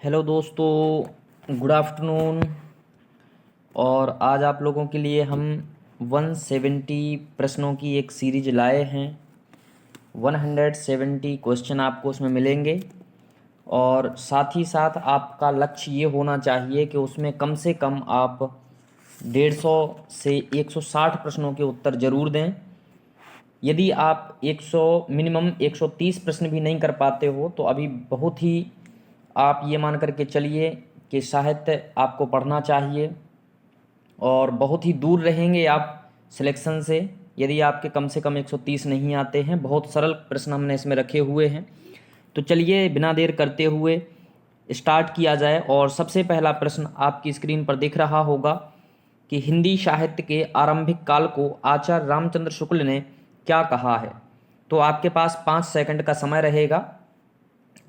Hello दोस्तों, good afternoon. और आज आप लोगों के लिए हम 170 प्रश्नों की एक सीरीज लाए हैं। 170 क्वेश्चन आपको उसमें मिलेंगे और साथ ही साथ आपका लक्ष्य ये होना चाहिए कि उसमें कम से कम आप 150 से 160 प्रश्नों के उत्तर ज़रूर दें। यदि आप 100 मिनिमम 130 प्रश्न भी नहीं कर पाते हो तो अभी बहुत ही आप ये मान कर के चलिए कि साहित्य आपको पढ़ना चाहिए और बहुत ही दूर रहेंगे आप सिलेक्शन से यदि आपके कम से कम 130 नहीं आते हैं। बहुत सरल प्रश्न हमने इसमें रखे हुए हैं। तो चलिए बिना देर करते हुए स्टार्ट किया जाए। और सबसे पहला प्रश्न आपकी स्क्रीन पर दिख रहा होगा कि हिंदी साहित्य के आरंभिक काल को आचार्य रामचंद्र शुक्ल ने क्या कहा है। तो आपके पास 5 सेकंड का समय रहेगा।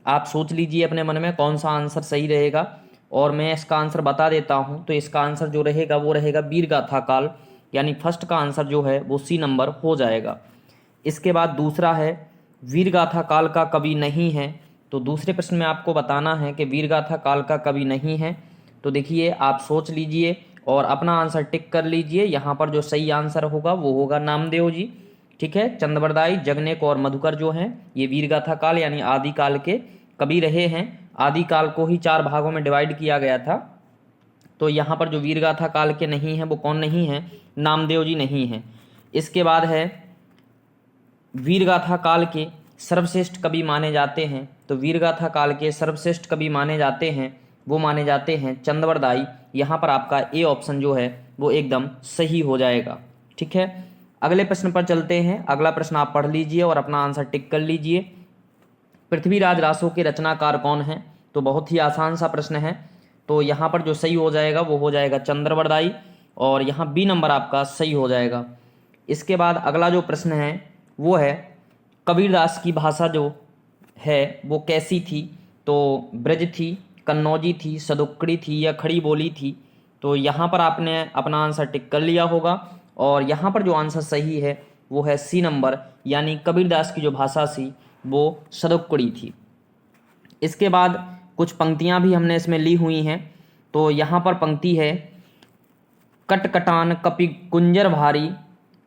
आप सोच लीजिए अपने मन में कौन सा आंसर सही रहेगा और मैं इसका आंसर बता देता हूं। तो इसका आंसर जो रहेगा वो रहेगा वीरगाथा काल, यानी फर्स्ट का आंसर जो है वो सी नंबर हो जाएगा। इसके बाद दूसरा है वीरगाथा काल का कवि नहीं है। तो दूसरे प्रश्न में आपको बताना है कि वीरगाथा काल का कवि नहीं है। तो देखिए आप सोच लीजिए और अपना आंसर टिक कर लीजिए। यहाँ पर जो सही आंसर होगा वो होगा नामदेव जी। ठीक है, चंद्रवरदाई, जगनेक और मधुकर जो हैं ये वीरगाथा काल यानी आदिकाल के कवि रहे हैं। आदिकाल को ही 4 भागों में डिवाइड किया गया था। तो यहाँ पर जो वीरगाथा काल के नहीं हैं वो कौन नहीं है, नामदेव जी नहीं हैं। इसके बाद है वीरगाथा काल के सर्वश्रेष्ठ कवि माने जाते हैं। तो वीरगाथा काल के सर्वश्रेष्ठ कवि माने जाते हैं वो माने जाते हैं चंद्रवरदाई। यहाँ पर आपका ए ऑप्शन जो है वो एकदम सही हो जाएगा। ठीक है, अगले प्रश्न पर चलते हैं। अगला प्रश्न आप पढ़ लीजिए और अपना आंसर टिक कर लीजिए। पृथ्वीराज रासो के रचनाकार कौन हैं। तो बहुत ही आसान सा प्रश्न है। तो यहाँ पर जो सही हो जाएगा वो हो जाएगा चंद्रवरदाई और यहाँ बी नंबर आपका सही हो जाएगा। इसके बाद अगला जो प्रश्न है वो है कबीरदास की भाषा जो है वो कैसी थी। तो ब्रज थी, कन्नौजी थी, सदुक्कड़ी थी या खड़ी बोली थी। तो यहाँ पर आपने अपना आंसर टिक कर लिया होगा और यहाँ पर जो आंसर सही है वो है सी नंबर, यानी कबीरदास की जो भाषा थी वो सदुक्कड़ी थी। इसके बाद कुछ पंक्तियाँ भी हमने इसमें ली हुई हैं। तो यहाँ पर पंक्ति है कटकटान कपि कुंजर भारी,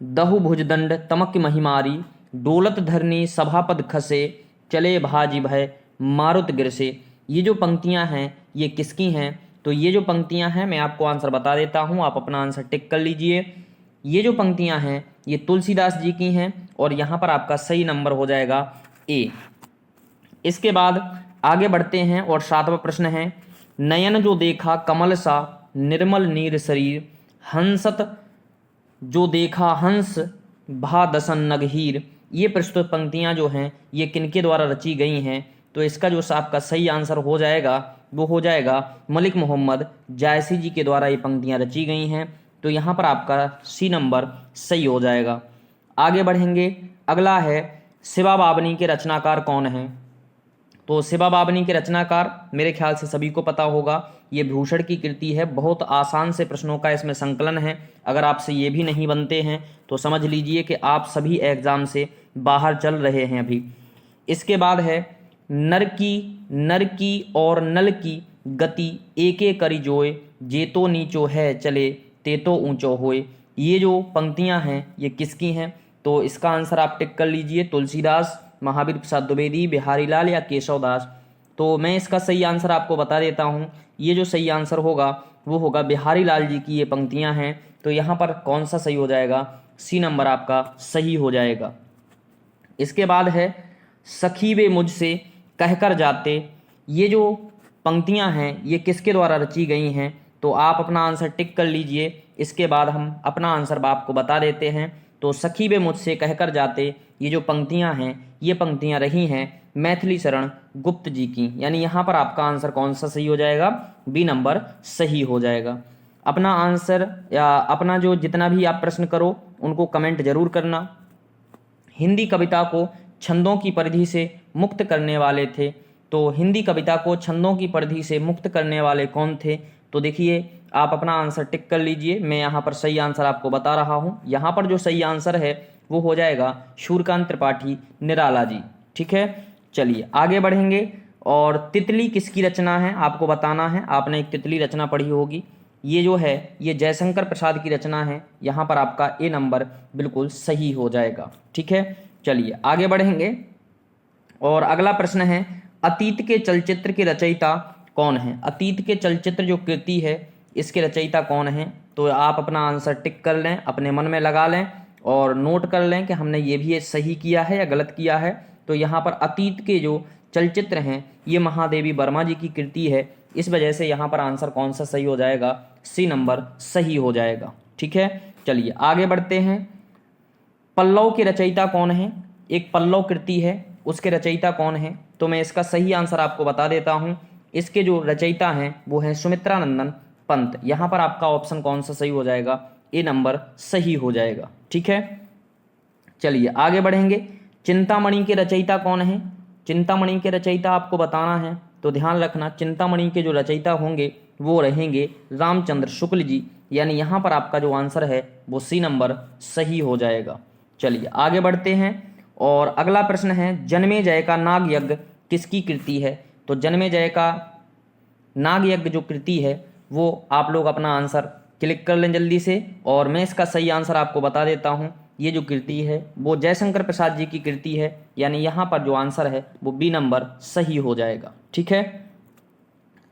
दहु भुजदंड तमक महिमारी, डोलत धरनी सभापद खसे, चले भाजी भय मारुत गिरसे। ये जो पंक्तियाँ हैं ये किसकी हैं। तो ये जो पंक्तियाँ हैं मैं आपको आंसर बता देता हूँ, आप अपना आंसर टिक कर लीजिए। ये जो पंक्तियाँ हैं ये तुलसीदास जी की हैं और यहाँ पर आपका सही नंबर हो जाएगा ए। इसके बाद आगे बढ़ते हैं और 7वां प्रश्न है नयन जो देखा कमल सा, निर्मल नीर शरीर, हंसत जो देखा हंस भा दसन नगहीर। ये प्रस्तुत पंक्तियाँ जो हैं ये किनके द्वारा रची गई हैं। तो इसका जो आपका सही आंसर हो जाएगा वो हो जाएगा मलिक मोहम्मद जायसी जी के द्वारा ये पंक्तियाँ रची गई हैं। तो यहाँ पर आपका सी नंबर सही हो जाएगा। आगे बढ़ेंगे, अगला है शिवा बावनी के रचनाकार कौन हैं। तो शिवा बावनी के रचनाकार मेरे ख्याल से सभी को पता होगा, ये भूषण की कृति है। बहुत आसान से प्रश्नों का इसमें संकलन है। अगर आपसे ये भी नहीं बनते हैं तो समझ लीजिए कि आप सभी एग्जाम से बाहर चल रहे हैं अभी। इसके बाद है नर की और नल की गति एके करी जोए, जे तो नीचो है चले ते तो ऊंचो होए। ये जो पंक्तियां हैं ये किसकी हैं। तो इसका आंसर आप टिक कर लीजिए, तुलसीदास, महावीर प्रसाद द्विवेदी, बिहारी लाल या केशवदास। तो मैं इसका सही आंसर आपको बता देता हूँ। ये जो सही आंसर होगा वो होगा बिहारी लाल जी की ये पंक्तियाँ हैं। तो यहाँ पर कौन सा सही हो जाएगा, सी नंबर आपका सही हो जाएगा। इसके बाद है सखी वे मुझसे कहकर जाते। ये जो पंक्तियाँ हैं ये किसके द्वारा रची गई हैं। तो आप अपना आंसर टिक कर लीजिए। इसके बाद हम अपना आंसर आपको बता देते हैं। तो सखी वे मुझसे कहकर जाते ये जो पंक्तियाँ हैं ये पंक्तियाँ रही हैं मैथिली शरण गुप्त जी की, यानी यहाँ पर आपका आंसर कौन सा सही हो जाएगा, बी नंबर सही हो जाएगा। अपना आंसर या अपना जो जितना भी आप प्रश्न करो उनको कमेंट जरूर करना। हिंदी कविता को छंदों की परिधि से मुक्त करने वाले थे। तो हिंदी कविता को छंदों की परिधि से मुक्त करने वाले कौन थे। तो देखिए आप अपना आंसर टिक कर लीजिए। मैं यहाँ पर सही आंसर आपको बता रहा हूँ। यहाँ पर जो सही आंसर है वो हो जाएगा शूरकांत त्रिपाठी निराला जी। ठीक है, चलिए आगे बढ़ेंगे और तितली किसकी रचना है आपको बताना है। आपने एक तितली रचना पढ़ी होगी, ये जो है ये जयशंकर प्रसाद की रचना है। यहाँ पर आपका ए नंबर बिल्कुल सही हो जाएगा। ठीक है, चलिए आगे बढ़ेंगे और अगला प्रश्न है अतीत के चलचित्र के रचयिता कौन है। अतीत के चलचित्र जो कृति है इसके रचयिता कौन है, तो आप अपना आंसर टिक कर लें, अपने मन में लगा लें और नोट कर लें कि हमने ये भी सही किया है या गलत किया है। तो यहाँ पर अतीत के जो चलचित्र हैं ये महादेवी वर्मा जी की कृति है, इस वजह से यहाँ पर आंसर कौन सा सही हो जाएगा, सी नंबर सही हो जाएगा। ठीक है, चलिए आगे बढ़ते हैं। पल्लव के रचयिता कौन है, एक पल्लव कृति है उसके रचयिता कौन है, तो मैं इसका सही आंसर आपको बता देता हूँ। इसके जो रचयिता हैं वो हैं सुमित्रा नंदन पंत। यहाँ पर आपका ऑप्शन कौन सा सही हो जाएगा, ए नंबर सही हो जाएगा। ठीक है, चलिए आगे बढ़ेंगे। चिंतामणि के रचयिता कौन है, चिंतामणि के रचयिता आपको बताना है, तो ध्यान रखना चिंतामणि के जो रचयिता होंगे वो रहेंगे रामचंद्र शुक्ल जी, यानी यहाँ पर आपका जो आंसर है वो सी नंबर सही हो जाएगा। चलिए आगे बढ़ते हैं और अगला प्रश्न है जन्मेजय का नाग यज्ञ किसकी कृति है। तो जन्मेजय का नाग यज्ञ जो कृति है वो आप लोग अपना आंसर क्लिक कर लें जल्दी से, और मैं इसका सही आंसर आपको बता देता हूँ। ये जो कृति है वो जयशंकर प्रसाद जी की कृति है, यानी यहाँ पर जो आंसर है वो बी नंबर सही हो जाएगा। ठीक है,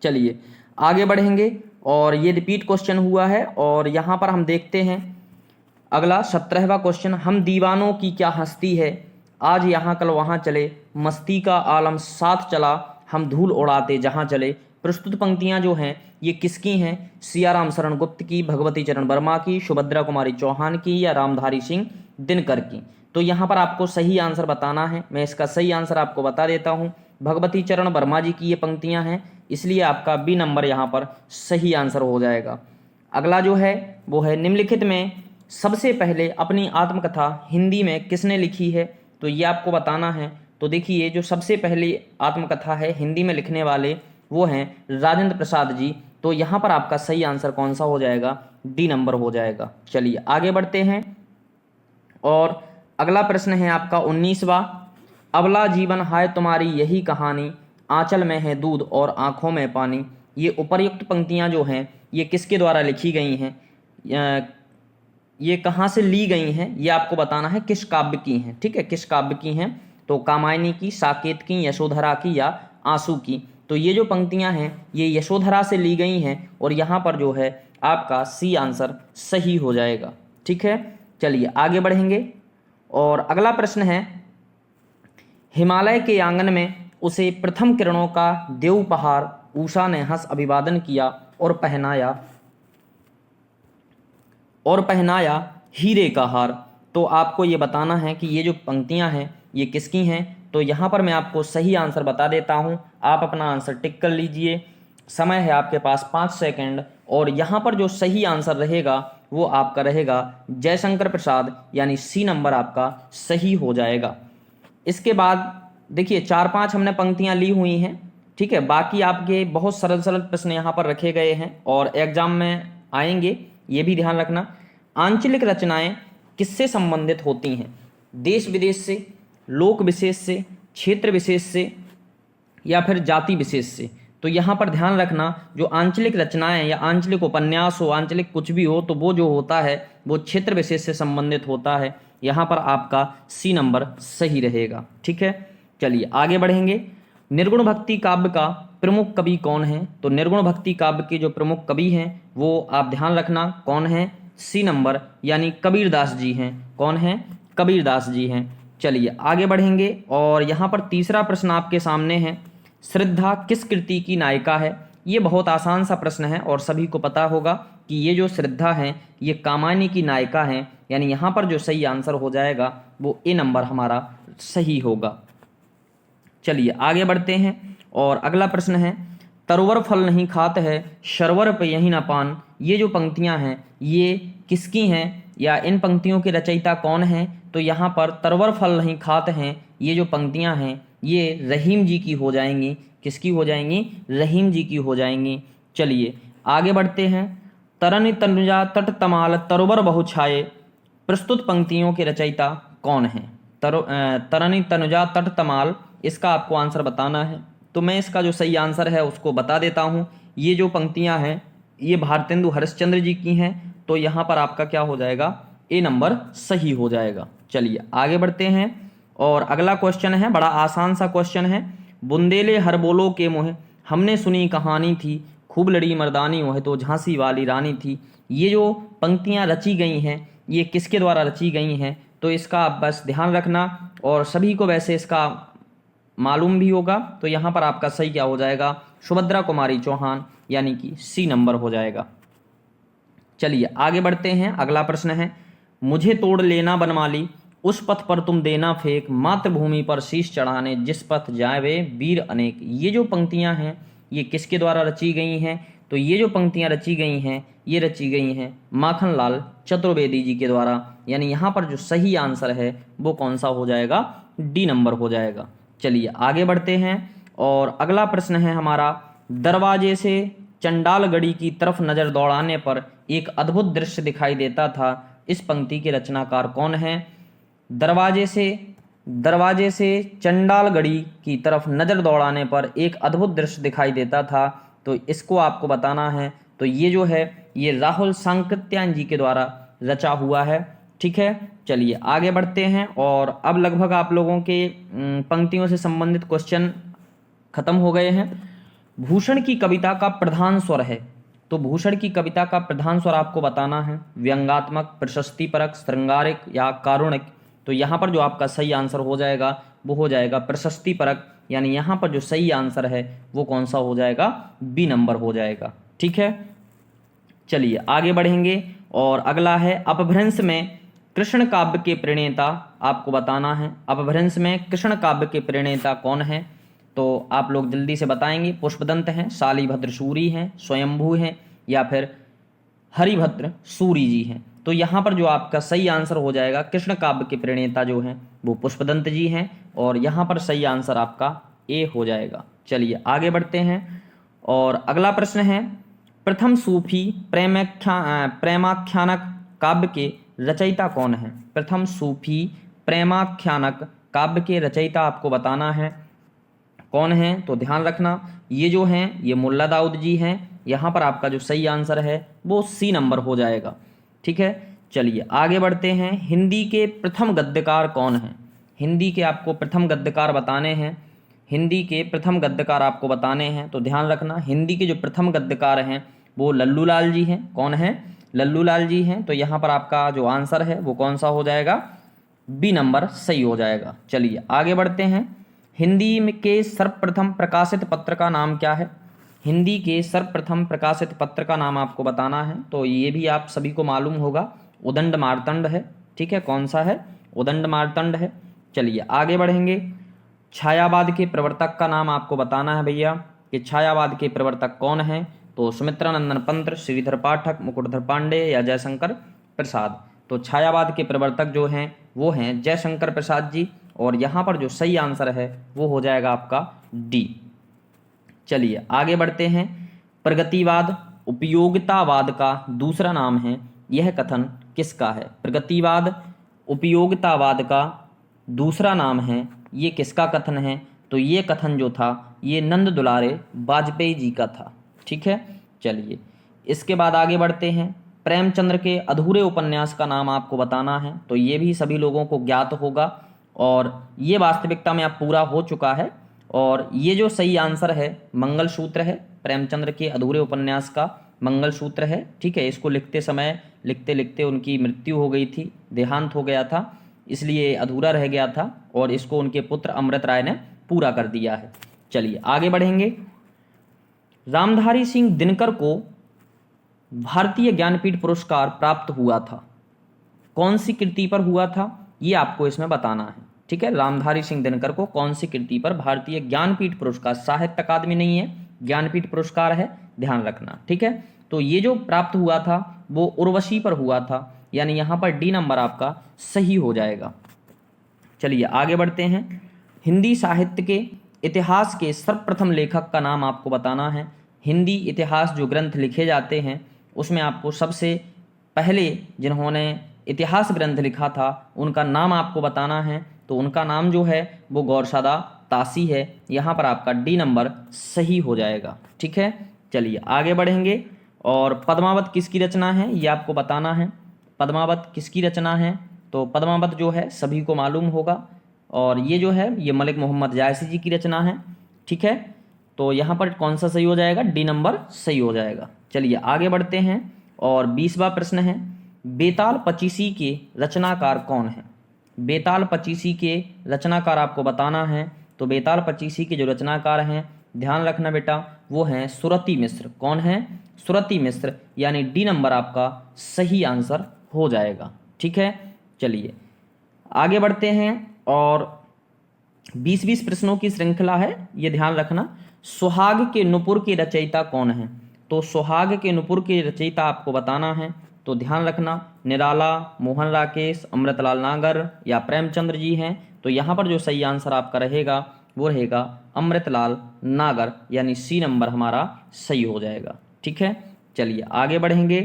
चलिए आगे बढ़ेंगे और ये रिपीट क्वेश्चन हुआ है और यहाँ पर हम देखते हैं अगला 17वां क्वेश्चन। हम दीवानों की क्या हस्ती है, आज यहाँ कल वहाँ चले, मस्ती का आलम साथ चला, हम धूल उड़ाते जहाँ चले। प्रस्तुत पंक्तियाँ जो हैं ये किसकी हैं, सियाराम शरण गुप्त की, भगवती चरण वर्मा की, सुभद्रा कुमारी चौहान की या रामधारी सिंह दिनकर की। तो यहाँ पर आपको सही आंसर बताना है, मैं इसका सही आंसर आपको बता देता हूँ। भगवती चरण वर्मा जी की ये पंक्तियाँ हैं, इसलिए आपका बी नंबर यहाँ पर सही आंसर हो जाएगा। अगला जो है वो है निम्नलिखित में सबसे पहले अपनी आत्मकथा हिंदी में किसने लिखी है, तो ये आपको बताना है। तो देखिए जो सबसे पहली आत्मकथा है हिंदी में लिखने वाले वो हैं राजेंद्र प्रसाद जी, तो यहाँ पर आपका सही आंसर कौन सा हो जाएगा, डी नंबर हो जाएगा। चलिए आगे बढ़ते हैं और अगला प्रश्न है आपका 19वां। अबला जीवन हाय तुम्हारी यही कहानी, आंचल में है दूध और आंखों में पानी। ये उपर्युक्त पंक्तियाँ जो हैं ये किसके द्वारा लिखी गई हैं, ये कहाँ से ली गई हैं, ये आपको बताना है किस काव्य की हैं। ठीक है, किस काव्य की हैं, तो कामायनी की, साकेत की, यशोधरा की या आंसू की। तो ये जो पंक्तियां हैं ये यशोधरा से ली गई हैं और यहाँ पर जो है आपका सी आंसर सही हो जाएगा। ठीक है, चलिए आगे बढ़ेंगे और अगला प्रश्न है हिमालय के आंगन में उसे प्रथम किरणों का देव उपहार, उषा ने हंस अभिवादन किया और पहनाया हीरे का हार। तो आपको ये बताना है कि ये जो पंक्तियां हैं ये किसकी हैं। तो यहाँ पर मैं आपको सही आंसर बता देता हूँ, आप अपना आंसर टिक कर लीजिए। समय है आपके पास 5 सेकंड और यहाँ पर जो सही आंसर रहेगा वो आपका रहेगा जयशंकर प्रसाद, यानी सी नंबर आपका सही हो जाएगा। इसके बाद देखिए 4-5 हमने पंक्तियाँ ली हुई हैं। ठीक है, बाकी आपके बहुत सरल सरल प्रश्न यहाँ पर रखे गए हैं और एग्जाम में आएंगे, ये भी ध्यान रखना। आंचलिक रचनाएं किससे संबंधित होती हैं, देश विदेश से, लोक विशेष से, क्षेत्र विशेष से या फिर जाति विशेष से। तो यहाँ पर ध्यान रखना जो आंचलिक रचनाएं या आंचलिक उपन्यास हो, आंचलिक कुछ भी हो, तो वो जो होता है वो क्षेत्र विशेष से संबंधित होता है। यहाँ पर आपका सी नंबर सही रहेगा। ठीक है, चलिए आगे बढ़ेंगे। निर्गुण भक्ति काव्य का प्रमुख कवि कौन है, तो निर्गुण भक्ति काव्य के जो प्रमुख कवि हैं वो आप ध्यान रखना कौन है, सी नंबर यानी कबीरदास जी हैं। कौन है, कबीरदास जी हैं। चलिए आगे बढ़ेंगे और यहाँ पर तीसरा प्रश्न आपके सामने है, श्रद्धा किस कृति की नायिका है। ये बहुत आसान सा प्रश्न है और सभी को पता होगा कि ये जो श्रद्धा है ये कामायनी की नायिका हैं, यानी यहाँ पर जो सही आंसर हो जाएगा वो ए नंबर हमारा सही होगा। चलिए आगे बढ़ते हैं और अगला प्रश्न है, तरोवर फल नहीं खात है, शर्वर पे यही न पान। ये जो पंक्तियां हैं ये किसकी हैं या इन पंक्तियों के रचयिता कौन हैं, तो यहाँ पर तरवर फल नहीं खात हैं ये जो पंक्तियां हैं ये रहीम जी की हो जाएंगी। किसकी हो जाएंगी, रहीम जी की हो जाएंगी। चलिए आगे बढ़ते हैं। तरन तनुजा तट तमाल तरोवर बहु छाए, प्रस्तुत पंक्तियों के रचयिता कौन हैं। तरनी तनुजा तट तमाल, इसका आपको आंसर बताना है। तो मैं इसका जो सही आंसर है उसको बता देता हूँ। ये जो पंक्तियाँ हैं ये भारतेंदु हरिश्चंद्र जी की हैं, तो यहाँ पर आपका क्या हो जाएगा, ए नंबर सही हो जाएगा। चलिए आगे बढ़ते हैं और अगला क्वेश्चन है, बड़ा आसान सा क्वेश्चन है। बुंदेले हर बोलो के मुँह हमने सुनी कहानी थी, खूब लड़ी मर्दानी वह तो झांसी वाली रानी थी। ये जो पंक्तियाँ रची गई हैं ये किसके द्वारा रची गई हैं, तो इसका आप बस ध्यान रखना और सभी को वैसे इसका मालूम भी होगा। तो यहाँ पर आपका सही क्या हो जाएगा, सुभद्रा कुमारी चौहान, यानी कि सी नंबर हो जाएगा। चलिए आगे बढ़ते हैं, अगला प्रश्न है, मुझे तोड़ लेना बनमाली उस पथ पर तुम देना फेंक, मातृभूमि पर शीश चढ़ाने जिस पथ जावे वीर अनेक। ये जो पंक्तियां हैं ये किसके द्वारा रची गई हैं, तो ये जो पंक्तियां रची गई हैं ये रची गई हैं माखनलाल चतुर्वेदी जी के द्वारा, यानी यहाँ पर जो सही आंसर है वो कौन सा हो जाएगा, डी नंबर हो जाएगा। चलिए आगे बढ़ते हैं और अगला प्रश्न है हमारा, दरवाजे से चंडालगढ़ी की तरफ नजर दौड़ाने पर एक अद्भुत दृश्य दिखाई देता था, इस पंक्ति के रचनाकार कौन है। दरवाजे से चंडालगढ़ी की तरफ नजर दौड़ाने पर एक अद्भुत दृश्य दिखाई देता था, तो इसको आपको बताना है। तो ये जो है ये राहुल सांकृत्यायन जी के द्वारा रचा हुआ है। ठीक है, चलिए आगे बढ़ते हैं और अब लगभग आप लोगों के पंक्तियों से संबंधित क्वेश्चन खत्म हो गए हैं। भूषण की कविता का प्रधान स्वर है, तो भूषण की कविता का प्रधान स्वर आपको बताना है, व्यंग्यात्मक, प्रशस्तिपरक, श्रृंगारिक या कारुणिक। तो यहाँ पर जो आपका सही आंसर हो जाएगा वो हो जाएगा प्रशस्तिपरक, यानी यहाँ पर जो सही आंसर है वो कौन सा हो जाएगा, बी नंबर हो जाएगा। ठीक है, चलिए आगे बढ़ेंगे और अगला है, अपभ्रंश में कृष्ण काव्य के प्रणेता आपको बताना है। अपभ्रंश में कृष्ण काव्य के प्रणेता कौन है, तो आप लोग जल्दी से बताएंगे। पुष्पदंत हैं, शालिभद्र सूरी हैं, स्वयंभू हैं या फिर हरिभद्र सूरी जी हैं। तो यहाँ पर जो आपका सही आंसर हो जाएगा, कृष्ण काव्य के प्रणेता जो हैं वो पुष्पदंत जी हैं और यहाँ पर सही आंसर आपका ए हो जाएगा। चलिए आगे बढ़ते हैं और अगला प्रश्न है, प्रथम सूफी प्रेमाख्यानक काव्य के रचयिता कौन है। प्रथम सूफी प्रेमाख्यानक काव्य के रचयिता आपको बताना है कौन है, तो ध्यान रखना ये जो हैं ये मुल्ला दाऊद जी हैं। यहाँ पर आपका जो सही आंसर है वो सी नंबर हो जाएगा। ठीक है, चलिए आगे बढ़ते हैं, हिंदी के प्रथम गद्यकार कौन हैं। हिंदी के आपको प्रथम गद्यकार बताने हैं, हिंदी के प्रथम गद्यकार आपको बताने हैं। तो ध्यान रखना हिंदी के जो प्रथम गद्यकार हैं वो लल्लू लाल जी हैं। कौन है, लल्लू लाल जी हैं। तो यहाँ पर आपका जो आंसर है वो कौन सा हो जाएगा, बी नंबर सही हो जाएगा। चलिए आगे बढ़ते हैं, हिंदी में के सर्वप्रथम प्रकाशित पत्र का नाम क्या है। हिंदी के सर्वप्रथम प्रकाशित पत्र का नाम आपको बताना है। तो ये भी आप सभी को मालूम होगा, उदंड मार्तंड है। ठीक है, कौन सा है, उदंड मार्तंड है। चलिए आगे बढ़ेंगे, छायावाद के प्रवर्तक का नाम आपको बताना है भैया कि छायावाद के प्रवर्तक कौन है। तो सुमित्रानंदन पंत, श्रीधर पाठक, मुकुटधर पांडे या जयशंकर प्रसाद। तो छायावाद के प्रवर्तक जो हैं वो हैं जयशंकर प्रसाद जी और यहाँ पर जो सही आंसर है वो हो जाएगा आपका डी। चलिए आगे बढ़ते हैं, प्रगतिवाद उपयोगितावाद का दूसरा नाम है, यह कथन किसका है। प्रगतिवाद उपयोगितावाद का दूसरा नाम है, ये किसका कथन है, तो ये कथन जो था ये नंद दुलारे वाजपेयी जी का था। ठीक है, चलिए इसके बाद आगे बढ़ते हैं, प्रेमचंद्र के अधूरे उपन्यास का नाम आपको बताना है। तो ये भी सभी लोगों को ज्ञात होगा और ये वास्तविकता में अब पूरा हो चुका है और ये जो सही आंसर है मंगलसूत्र है, प्रेमचंद्र के अधूरे उपन्यास का मंगलसूत्र है। ठीक है, इसको लिखते समय लिखते लिखते उनकी मृत्यु हो गई थी, देहांत हो गया था, इसलिए अधूरा रह गया था और इसको उनके पुत्र अमृत राय ने पूरा कर दिया है। चलिए आगे बढ़ेंगे, रामधारी सिंह दिनकर को भारतीय ज्ञानपीठ पुरस्कार प्राप्त हुआ था, कौन सी कृति पर हुआ था, ये आपको इसमें बताना है। ठीक है, रामधारी सिंह दिनकर को कौन सी कृति पर भारतीय ज्ञानपीठ पुरस्कार, साहित्य अकादमी नहीं है, ज्ञानपीठ पुरस्कार है, ध्यान रखना। ठीक है, तो ये जो प्राप्त हुआ था वो उर्वशी पर हुआ था, यानी यहाँ पर डी नंबर आपका सही हो जाएगा। चलिए आगे बढ़ते हैं, हिंदी साहित्य के इतिहास के सर्वप्रथम लेखक का नाम आपको बताना है। हिंदी इतिहास जो ग्रंथ लिखे जाते हैं उसमें आपको सबसे पहले जिन्होंने इतिहास ग्रंथ लिखा था उनका नाम आपको बताना है। तो उनका नाम जो है वो गौरसदा ताशी है, यहाँ पर आपका डी नंबर सही हो जाएगा। ठीक है, चलिए आगे बढ़ेंगे। और पद्मावत किसकी रचना है ये आपको बताना है। पद्मावत किसकी रचना है, तो पद्मावत जो है सभी को मालूम होगा, और ये जो है ये मलिक मोहम्मद जायसी जी की रचना है। ठीक है, तो यहाँ पर कौन सा सही हो जाएगा, डी नंबर सही हो जाएगा। चलिए आगे बढ़ते हैं। और 20वां प्रश्न है, बेताल पचीसी के रचनाकार कौन है। बेताल पचीसी के रचनाकार आपको बताना है। तो बेताल पचीसी के जो रचनाकार हैं, ध्यान रखना बेटा, वो हैं सुरती मिश्र। कौन है, सुरती मिश्र, यानी डी नंबर आपका सही आंसर हो जाएगा। ठीक है, चलिए आगे बढ़ते हैं। और 20 प्रश्नों की श्रृंखला है, ये ध्यान रखना। सुहाग के नुपुर के रचयिता कौन है, तो सुहाग के नुपुर के रचयिता आपको बताना है। तो ध्यान रखना, निराला, मोहन राकेश, अमृतलाल नागर या प्रेमचंद्र जी हैं। तो यहाँ पर जो सही आंसर आपका रहेगा वो रहेगा अमृतलाल नागर, यानी सी नंबर हमारा सही हो जाएगा। ठीक है, चलिए आगे बढ़ेंगे।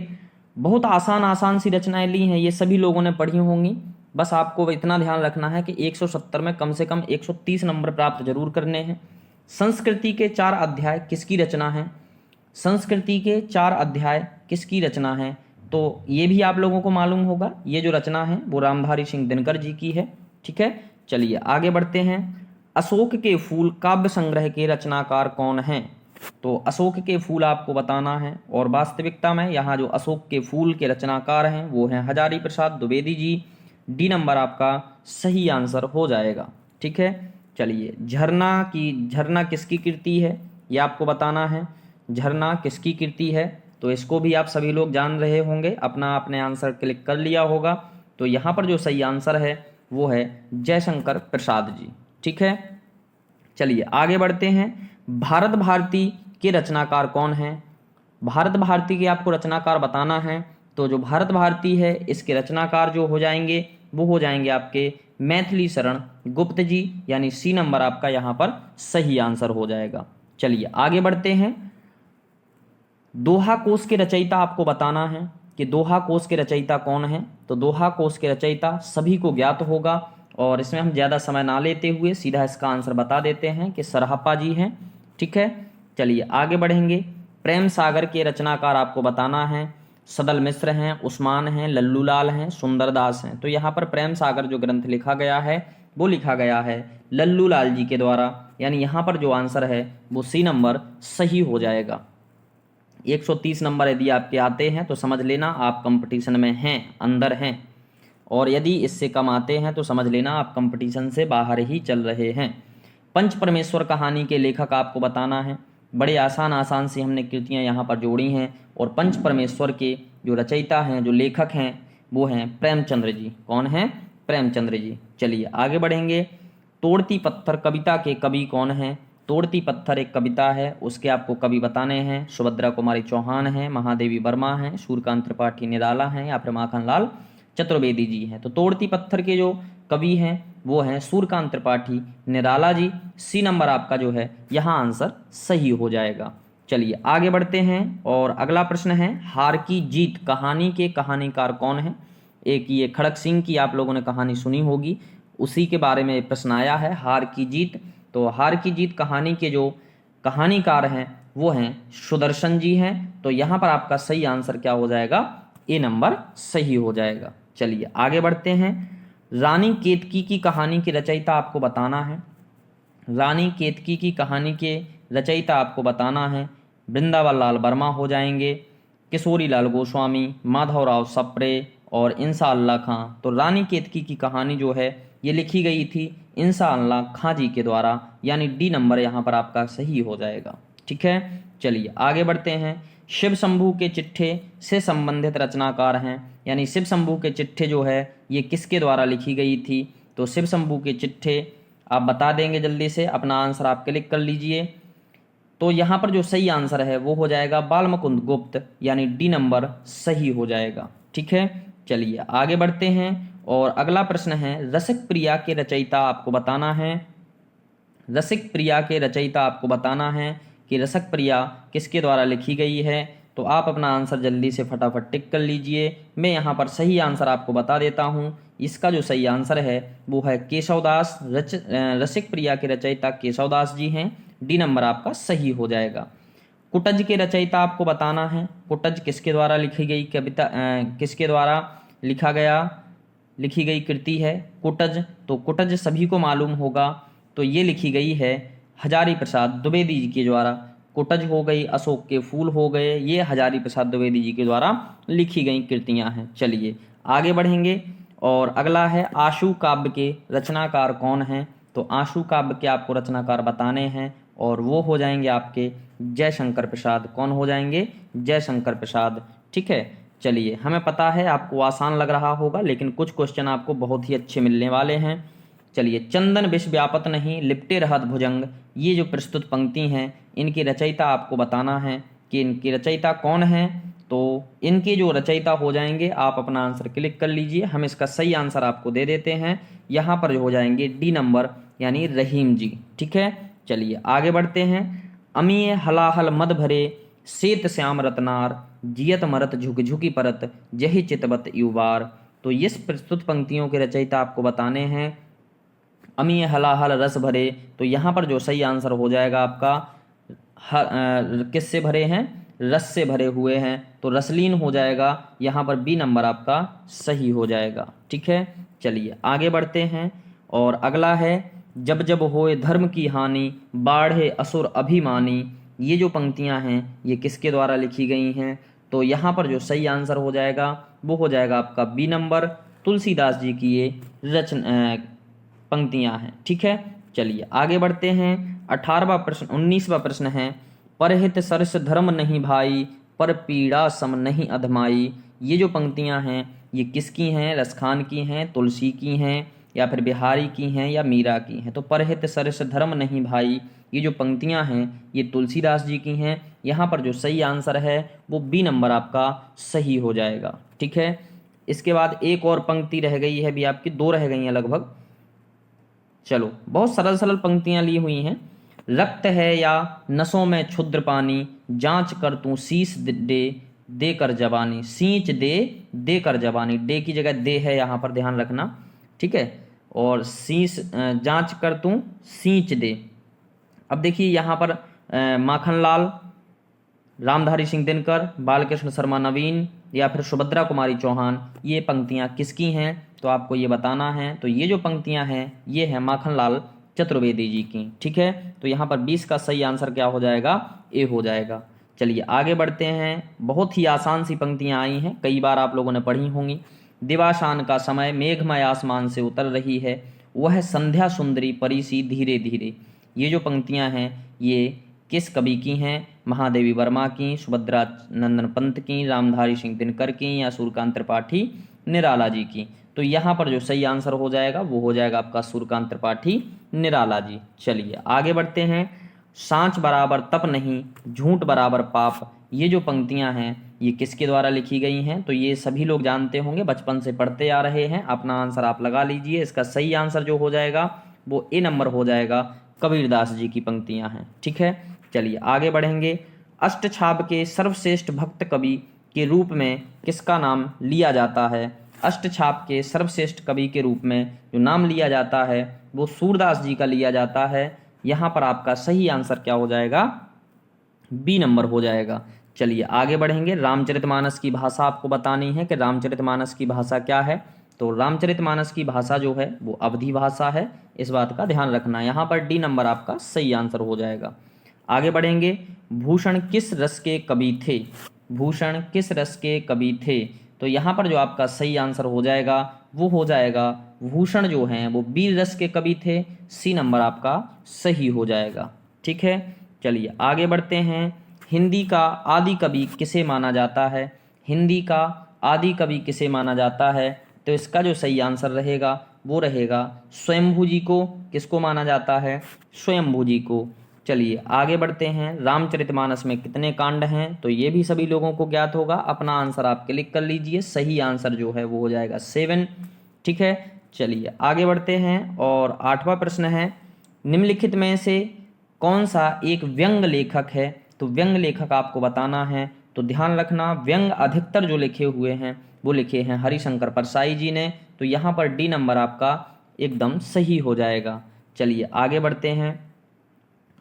बहुत आसान आसान सी रचनाएं ली हैं, ये सभी लोगों ने पढ़ी होंगी। बस आपको इतना ध्यान रखना है कि 170 में कम से कम 130 नंबर प्राप्त जरूर करने हैं। संस्कृति के 4 अध्याय किसकी रचना है, संस्कृति के 4 अध्याय किसकी रचना है, तो ये भी आप लोगों को मालूम होगा। ये जो रचना है वो रामधारी सिंह दिनकर जी की है। ठीक है, चलिए आगे बढ़ते हैं। अशोक के फूल काव्य संग्रह के रचनाकार कौन हैं, तो अशोक के फूल आपको बताना है। और वास्तविकता में यहाँ जो अशोक के फूल के रचनाकार हैं वो हैं हजारी प्रसाद द्विवेदी जी। डी नंबर आपका सही आंसर हो जाएगा। ठीक है, चलिए झरना किसकी कृति है ये आपको बताना है। झरना किसकी कृति है, तो इसको भी आप सभी लोग जान रहे होंगे, अपना आपने आंसर क्लिक कर लिया होगा। तो यहाँ पर जो सही आंसर है वो है जयशंकर प्रसाद जी। ठीक है, चलिए आगे बढ़ते हैं। भारत भारती के रचनाकार कौन है, भारत भारती के आपको रचनाकार बताना है। तो जो भारत भारती है इसके रचनाकार जो हो जाएंगे वो हो जाएंगे आपके मैथिली शरण गुप्त जी, यानी सी नंबर आपका यहाँ पर सही आंसर हो जाएगा। चलिए आगे बढ़ते हैं। दोहा कोश के रचयिता आपको बताना है कि दोहा कोश के रचयिता कौन है। तो दोहा कोश के रचयिता सभी को ज्ञात होगा, और इसमें हम ज़्यादा समय ना लेते हुए सीधा इसका आंसर बता देते हैं कि सरहप्पा जी हैं। ठीक है, चलिए आगे बढ़ेंगे। प्रेम सागर के रचनाकार आपको बताना है। सदल मिश्र हैं, उस्मान हैं, लल्लू लाल हैं, सुंदरदास हैं। तो यहाँ पर प्रेम सागर जो ग्रंथ लिखा गया है वो लिखा गया है लल्लू लाल जी के द्वारा, यानी यहाँ पर जो आंसर है वो सी नंबर सही हो जाएगा। 130 नंबर यदि आपके आते हैं तो समझ लेना आप कंपटीशन में हैं, अंदर हैं, और यदि इससे कम आते हैं तो समझ लेना आप कंपटीशन से बाहर ही चल रहे हैं। पंच परमेश्वर कहानी के लेखक आपको बताना है। बड़े आसान आसान सी हमने कृतियाँ यहाँ पर जोड़ी हैं, और पंच परमेश्वर के जो रचयिता हैं, जो लेखक हैं, वो हैं प्रेमचंद्र जी। कौन हैं, प्रेमचंद्र जी। चलिए आगे बढ़ेंगे। तोड़ती पत्थर कविता के कवि कौन हैं, तोड़ती पत्थर एक कविता है, उसके आपको कवि बताने हैं। सुभद्रा कुमारी चौहान हैं, महादेवी वर्मा हैं, सूर्यकांत त्रिपाठी निराला हैं, या फिर माखन लाल चतुर्वेदी जी हैं। तो तोड़ती पत्थर के जो कवि हैं वो हैं सूर्यकांत त्रिपाठी निराला जी। सी नंबर आपका जो है यहाँ आंसर सही हो जाएगा। चलिए आगे बढ़ते हैं। और अगला प्रश्न है, हार की जीत कहानी के कहानीकार कौन है। एक ये खड़क सिंह की आप लोगों ने कहानी सुनी होगी, उसी के बारे में प्रश्न आया है, हार की जीत। तो हार की जीत कहानी के जो कहानीकार हैं वो हैं सुदर्शन जी हैं। तो यहाँ पर आपका सही आंसर क्या हो जाएगा, ए नंबर सही हो जाएगा। चलिए आगे बढ़ते हैं। रानी केतकी की कहानी के रचयिता आपको बताना है। रानी केतकी की कहानी के रचयिता आपको बताना है। वृंदावन लाल वर्मा हो जाएंगे, किशोरी लाल गोस्वामी, माधवराव सप्रे और इंसा अल्लाह खां। तो रानी केतकी की कहानी जो है ये लिखी गई थी इंसा अल्लाह खां जी के द्वारा, यानी डी नंबर यहाँ पर आपका सही हो जाएगा। ठीक है, चलिए आगे बढ़ते हैं। शिव शंभू के चिट्ठे से संबंधित रचनाकार हैं, यानी शिव शंभू के चिट्ठे जो है ये किसके द्वारा लिखी गई थी। तो शिव शंभू के चिट्ठे आप बता देंगे जल्दी से, अपना आंसर आप क्लिक कर लीजिए। तो यहाँ पर जो सही आंसर है वो हो जाएगा बालमुकुंद गुप्त, यानी डी नंबर सही हो जाएगा। ठीक है, चलिए आगे बढ़ते हैं। और अगला प्रश्न है, रसिक प्रिया के रचयिता आपको बताना है। रसिक प्रिया के रचयिता आपको बताना है कि रसिक प्रिया किसके द्वारा लिखी गई है। तो आप अपना आंसर जल्दी से फटाफट टिक कर लीजिए। मैं यहाँ पर सही आंसर आपको बता देता हूँ, इसका जो सही आंसर है वो है केशवदास। रसिक प्रिया के रचयिता केशवदास जी हैं। डी नंबर आपका सही हो जाएगा। कुटज के रचयिता आपको बताना है। कुटज किसके द्वारा लिखी गई कविता, किसके द्वारा लिखी गई कृति है कुटज? तो कुटज सभी को मालूम होगा, तो ये लिखी गई है हजारी प्रसाद द्विवेदी जी के द्वारा। कुटज हो गई, अशोक के फूल हो गए, ये हजारी प्रसाद द्विवेदी जी के द्वारा लिखी गई कृतियां हैं। चलिए आगे बढ़ेंगे और अगला है आशु काव्य के रचनाकार कौन हैं? तो आशु काव्य के आपको रचनाकार बताने हैं और वो हो जाएंगे आपके जयशंकर प्रसाद। कौन हो जाएंगे? जयशंकर प्रसाद। ठीक है, चलिए हमें पता है आपको आसान लग रहा होगा, लेकिन कुछ क्वेश्चन आपको बहुत ही अच्छे मिलने वाले हैं। चलिए, चंदन विष व्यापत नहीं लिपटे रहत भुजंग, ये जो प्रस्तुत पंक्ति हैं इनकी रचयिता आपको बताना है कि इनकी रचयिता कौन है। तो इनके जो रचयिता हो जाएंगे, आप अपना आंसर क्लिक कर लीजिए। हम इसका सही आंसर आपको दे देते हैं। यहाँ पर जो हो जाएंगे डी नंबर यानी रहीम जी। ठीक है, चलिए आगे बढ़ते हैं। अमीय हलाहल मद भरे सेत श्याम रतनार, जियत मरत झुक झुकी परत जही चितवत युवार। तो इस प्रस्तुत पंक्तियों के रचयिता आपको बताने हैं अमीय हलाहल रस भरे। तो यहाँ पर जो सही आंसर हो जाएगा आपका किससे भरे हैं? रस से भरे हुए हैं, तो रसलीन हो जाएगा। यहाँ पर बी नंबर आपका सही हो जाएगा। ठीक है, चलिए आगे बढ़ते हैं और अगला है जब जब होए धर्म की हानि बाढ़े असुर अभिमानी। ये जो पंक्तियां हैं ये किसके द्वारा लिखी गई हैं? तो यहाँ पर जो सही आंसर हो जाएगा वो हो जाएगा आपका बी नंबर, तुलसीदास जी की ये पंक्तियां हैं। ठीक है, चलिए आगे बढ़ते हैं। 18वां प्रश्न 19वां प्रश्न है परहित सरस धर्म नहीं भाई पर पीड़ा सम नहीं अधमाई। ये जो पंक्तियां हैं ये किसकी हैं? रसखान की हैं, तुलसी की हैं, या फिर बिहारी की हैं, या मीरा की हैं? तो परहित सरस धर्म नहीं भाई, ये जो पंक्तियां हैं ये तुलसीदास जी की हैं। यहाँ पर जो सही आंसर है वो बी नंबर आपका सही हो जाएगा। ठीक है, इसके बाद एक और पंक्ति रह गई है, भी आपकी दो रह गई हैं लगभग। चलो, बहुत सरल सरल पंक्तियां ली हुई हैं। रक्त है या नसों में क्षुद्र पानी, जांच कर तू शीश दे दे कर जवानी। सींच दे दे कर जवानी, दे की जगह दे है यहाँ पर, ध्यान रखना। ठीक है, और शीश जांच कर तू सींच दे। अब देखिए यहाँ पर माखनलाल, रामधारी सिंह दिनकर, बालकृष्ण शर्मा नवीन, या फिर सुभद्रा कुमारी चौहान, ये पंक्तियाँ किसकी हैं? तो आपको ये बताना है। तो ये जो पंक्तियाँ हैं ये हैं माखनलाल चतुर्वेदी जी की। ठीक है, तो यहाँ पर 20 का सही आंसर क्या हो जाएगा? ए हो जाएगा। चलिए आगे बढ़ते हैं। बहुत ही आसान सी पंक्तियाँ आई हैं, कई बार आप लोगों ने पढ़ी होंगी। दिवाशान का समय मेघमय आसमान से उतर रही है, वह संध्या सुंदरी परी सी धीरे धीरे। ये जो पंक्तियाँ हैं ये किस कवि की हैं? महादेवी वर्मा की, सुभद्रा नंदन पंत की, रामधारी सिंह दिनकर की, या सूर्यकांत त्रिपाठी निराला जी की? तो यहाँ पर जो सही आंसर हो जाएगा वो हो जाएगा आपका सूर्यकांत त्रिपाठी निराला जी। चलिए आगे बढ़ते हैं। सांच बराबर तप नहीं झूठ बराबर पाप, ये जो पंक्तियां हैं ये किसके द्वारा लिखी गई हैं? तो ये सभी लोग जानते होंगे, बचपन से पढ़ते आ रहे हैं। अपना आंसर आप लगा लीजिए। इसका सही आंसर जो हो जाएगा वो ए नंबर हो जाएगा, कबीरदास जी की पंक्तियां हैं। ठीक है, चलिए आगे बढ़ेंगे। अष्टछाप के सर्वश्रेष्ठ भक्त कवि के रूप में किसका नाम लिया जाता है? अष्टछाप के सर्वश्रेष्ठ कवि के रूप में जो नाम लिया जाता है वो सूरदास जी का लिया जाता है। यहाँ पर आपका सही आंसर क्या हो जाएगा? बी नंबर हो जाएगा। चलिए आगे बढ़ेंगे। रामचरितमानस की भाषा आपको बतानी है कि रामचरितमानस की भाषा क्या है। तो रामचरितमानस की भाषा जो है वो अवधी भाषा है, इस बात का ध्यान रखना। यहाँ पर डी नंबर आपका सही आंसर हो जाएगा। आगे बढ़ेंगे। भूषण किस रस के कवि थे? भूषण किस रस के कवि थे? तो यहाँ पर जो आपका सही आंसर हो जाएगा वो हो जाएगा भूषण जो हैं वो वीर रस के कवि थे। सी नंबर आपका सही हो जाएगा। ठीक है, चलिए आगे बढ़ते हैं। हिंदी का आदि कवि किसे माना जाता है? हिंदी का आदि कवि किसे माना जाता है? तो इसका जो सही आंसर रहेगा वो रहेगा स्वयंभू जी को। किसको माना जाता है? स्वयंभू जी को। चलिए आगे बढ़ते हैं। रामचरितमानस में कितने कांड हैं? तो ये भी सभी लोगों को ज्ञात होगा। अपना आंसर आप क्लिक कर लीजिए। सही आंसर जो है वो हो जाएगा 7। ठीक है, चलिए आगे बढ़ते हैं और 8वां प्रश्न है निम्नलिखित में से कौन सा एक व्यंग लेखक है? तो व्यंग लेखक आपको बताना है। तो ध्यान रखना, व्यंग अधिकतर जो लिखे हुए हैं वो लिखे हैं हरिशंकर परसाई जी ने, तो यहाँ पर डी नंबर आपका एकदम सही हो जाएगा। चलिए आगे बढ़ते हैं।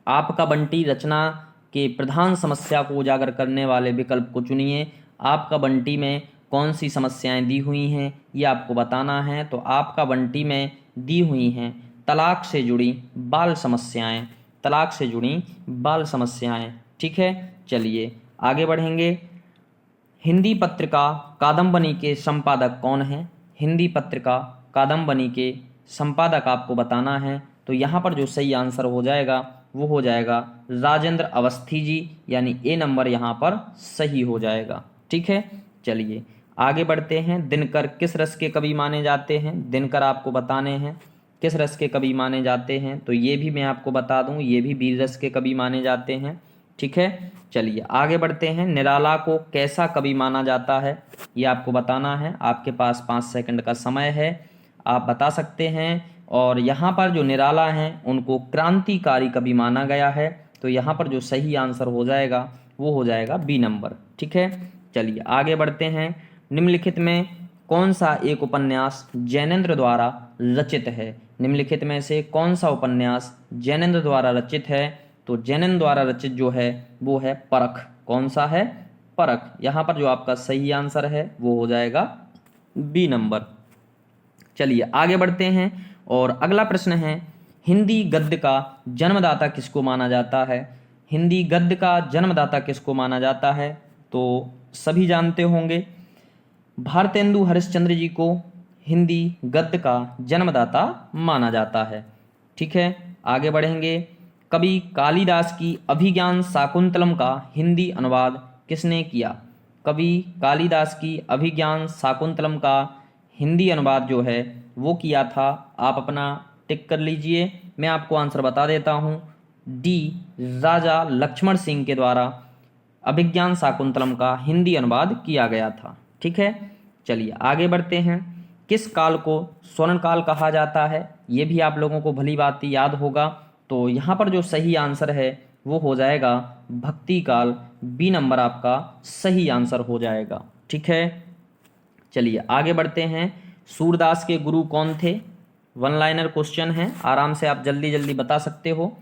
आपका बंटी रचना के प्रधान समस्या को उजागर करने वाले विकल्प को चुनिए। आपका बंटी में कौन सी समस्याएं दी हुई हैं ये आपको बताना है। तो आपका बंटी में दी हुई हैं तलाक से जुड़ी बाल समस्याएं, तलाक से जुड़ी बाल समस्याएं। ठीक है, चलिए आगे बढ़ेंगे। हिंदी पत्रिका कादम्बनी के संपादक कौन हैं? हिंदी पत्रिका कादम्बनी के संपादक आपको बताना है। तो यहाँ पर जो सही आंसर हो जाएगा वो हो जाएगा राजेंद्र अवस्थी जी, यानी ए नंबर यहाँ पर सही हो जाएगा। ठीक है, चलिए आगे बढ़ते हैं। दिनकर किस रस के कवि माने जाते हैं? दिनकर आपको बताने हैं किस रस के कवि माने जाते हैं। तो ये भी मैं आपको बता दूं, ये भी वीर रस के कवि माने जाते हैं। ठीक है, चलिए आगे बढ़ते हैं। निराला को कैसा कवि माना जाता है ये आपको बताना है। आपके पास 5 सेकंड का समय है, आप बता सकते हैं। और यहाँ पर जो निराला हैं उनको क्रांतिकारी कवि माना गया है। तो यहाँ पर जो सही आंसर हो जाएगा वो हो जाएगा बी नंबर। ठीक है, चलिए आगे बढ़ते हैं। निम्नलिखित में कौन सा एक उपन्यास जैनेन्द्र द्वारा रचित है? निम्नलिखित में से कौन सा उपन्यास जैनेन्द्र द्वारा रचित है? तो जैनेन्द्र द्वारा रचित जो है वो है परख। कौन सा है? परख। यहाँ पर जो आपका सही आंसर है वो हो जाएगा बी नंबर। चलिए आगे बढ़ते हैं और अगला प्रश्न है, हिंदी गद्य का जन्मदाता किसको माना जाता है? हिंदी गद्य का जन्मदाता किसको माना जाता है? तो सभी जानते होंगे, भारतेंदु हरिश्चंद्र जी को हिंदी गद्य का जन्मदाता माना जाता है। ठीक है, आगे बढ़ेंगे। कवि कालिदास की अभिज्ञान शाकुंतलम का हिंदी अनुवाद किसने किया? कवि कालिदास की अभिज्ञान शाकुंतलम का हिंदी अनुवाद जो है वो किया था, आप अपना टिक कर लीजिए। मैं आपको आंसर बता देता हूँ, डी राजा लक्ष्मण सिंह के द्वारा अभिज्ञान शाकुंतलम का हिंदी अनुवाद किया गया था। ठीक है, चलिए आगे बढ़ते हैं। किस काल को स्वर्ण काल कहा जाता है? ये भी आप लोगों को भली बात याद होगा। तो यहाँ पर जो सही आंसर है वो हो जाएगा भक्ति काल। बी नंबर आपका सही आंसर हो जाएगा। ठीक है, चलिए आगे बढ़ते हैं। सूरदास के गुरु कौन थे? वन लाइनर क्वेश्चन है, आराम से आप जल्दी जल्दी बता सकते हो।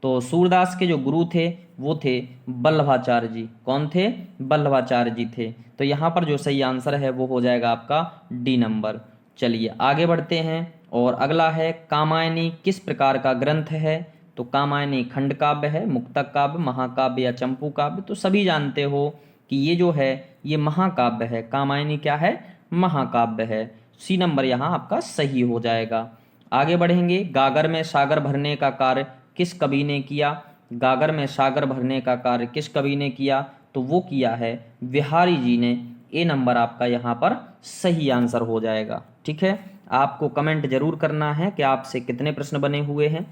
तो सूरदास के जो गुरु थे वो थे वल्लभाचार्य जी। कौन थे? वल्लभाचार्य जी थे। तो यहाँ पर जो सही आंसर है वो हो जाएगा आपका डी नंबर। चलिए आगे बढ़ते हैं और अगला है, कामायनी किस प्रकार का ग्रंथ है? तो कामायनी खंड काव्य है, मुक्तक काव्य, महाकाव्य या चंपू काव्य? तो सभी जानते हो कि ये जो है ये महाकाव्य है। कामायनी क्या है? महाकाव्य है। सी नंबर यहाँ आपका सही हो जाएगा। आगे बढ़ेंगे। गागर में सागर भरने का कार्य किस कवि ने किया? गागर में सागर भरने का कार्य किस कवि ने किया? तो वो किया है बिहारी जी ने। ए नंबर आपका यहाँ पर सही आंसर हो जाएगा। ठीक है, आपको कमेंट जरूर करना है कि आपसे कितने प्रश्न बने हुए हैं।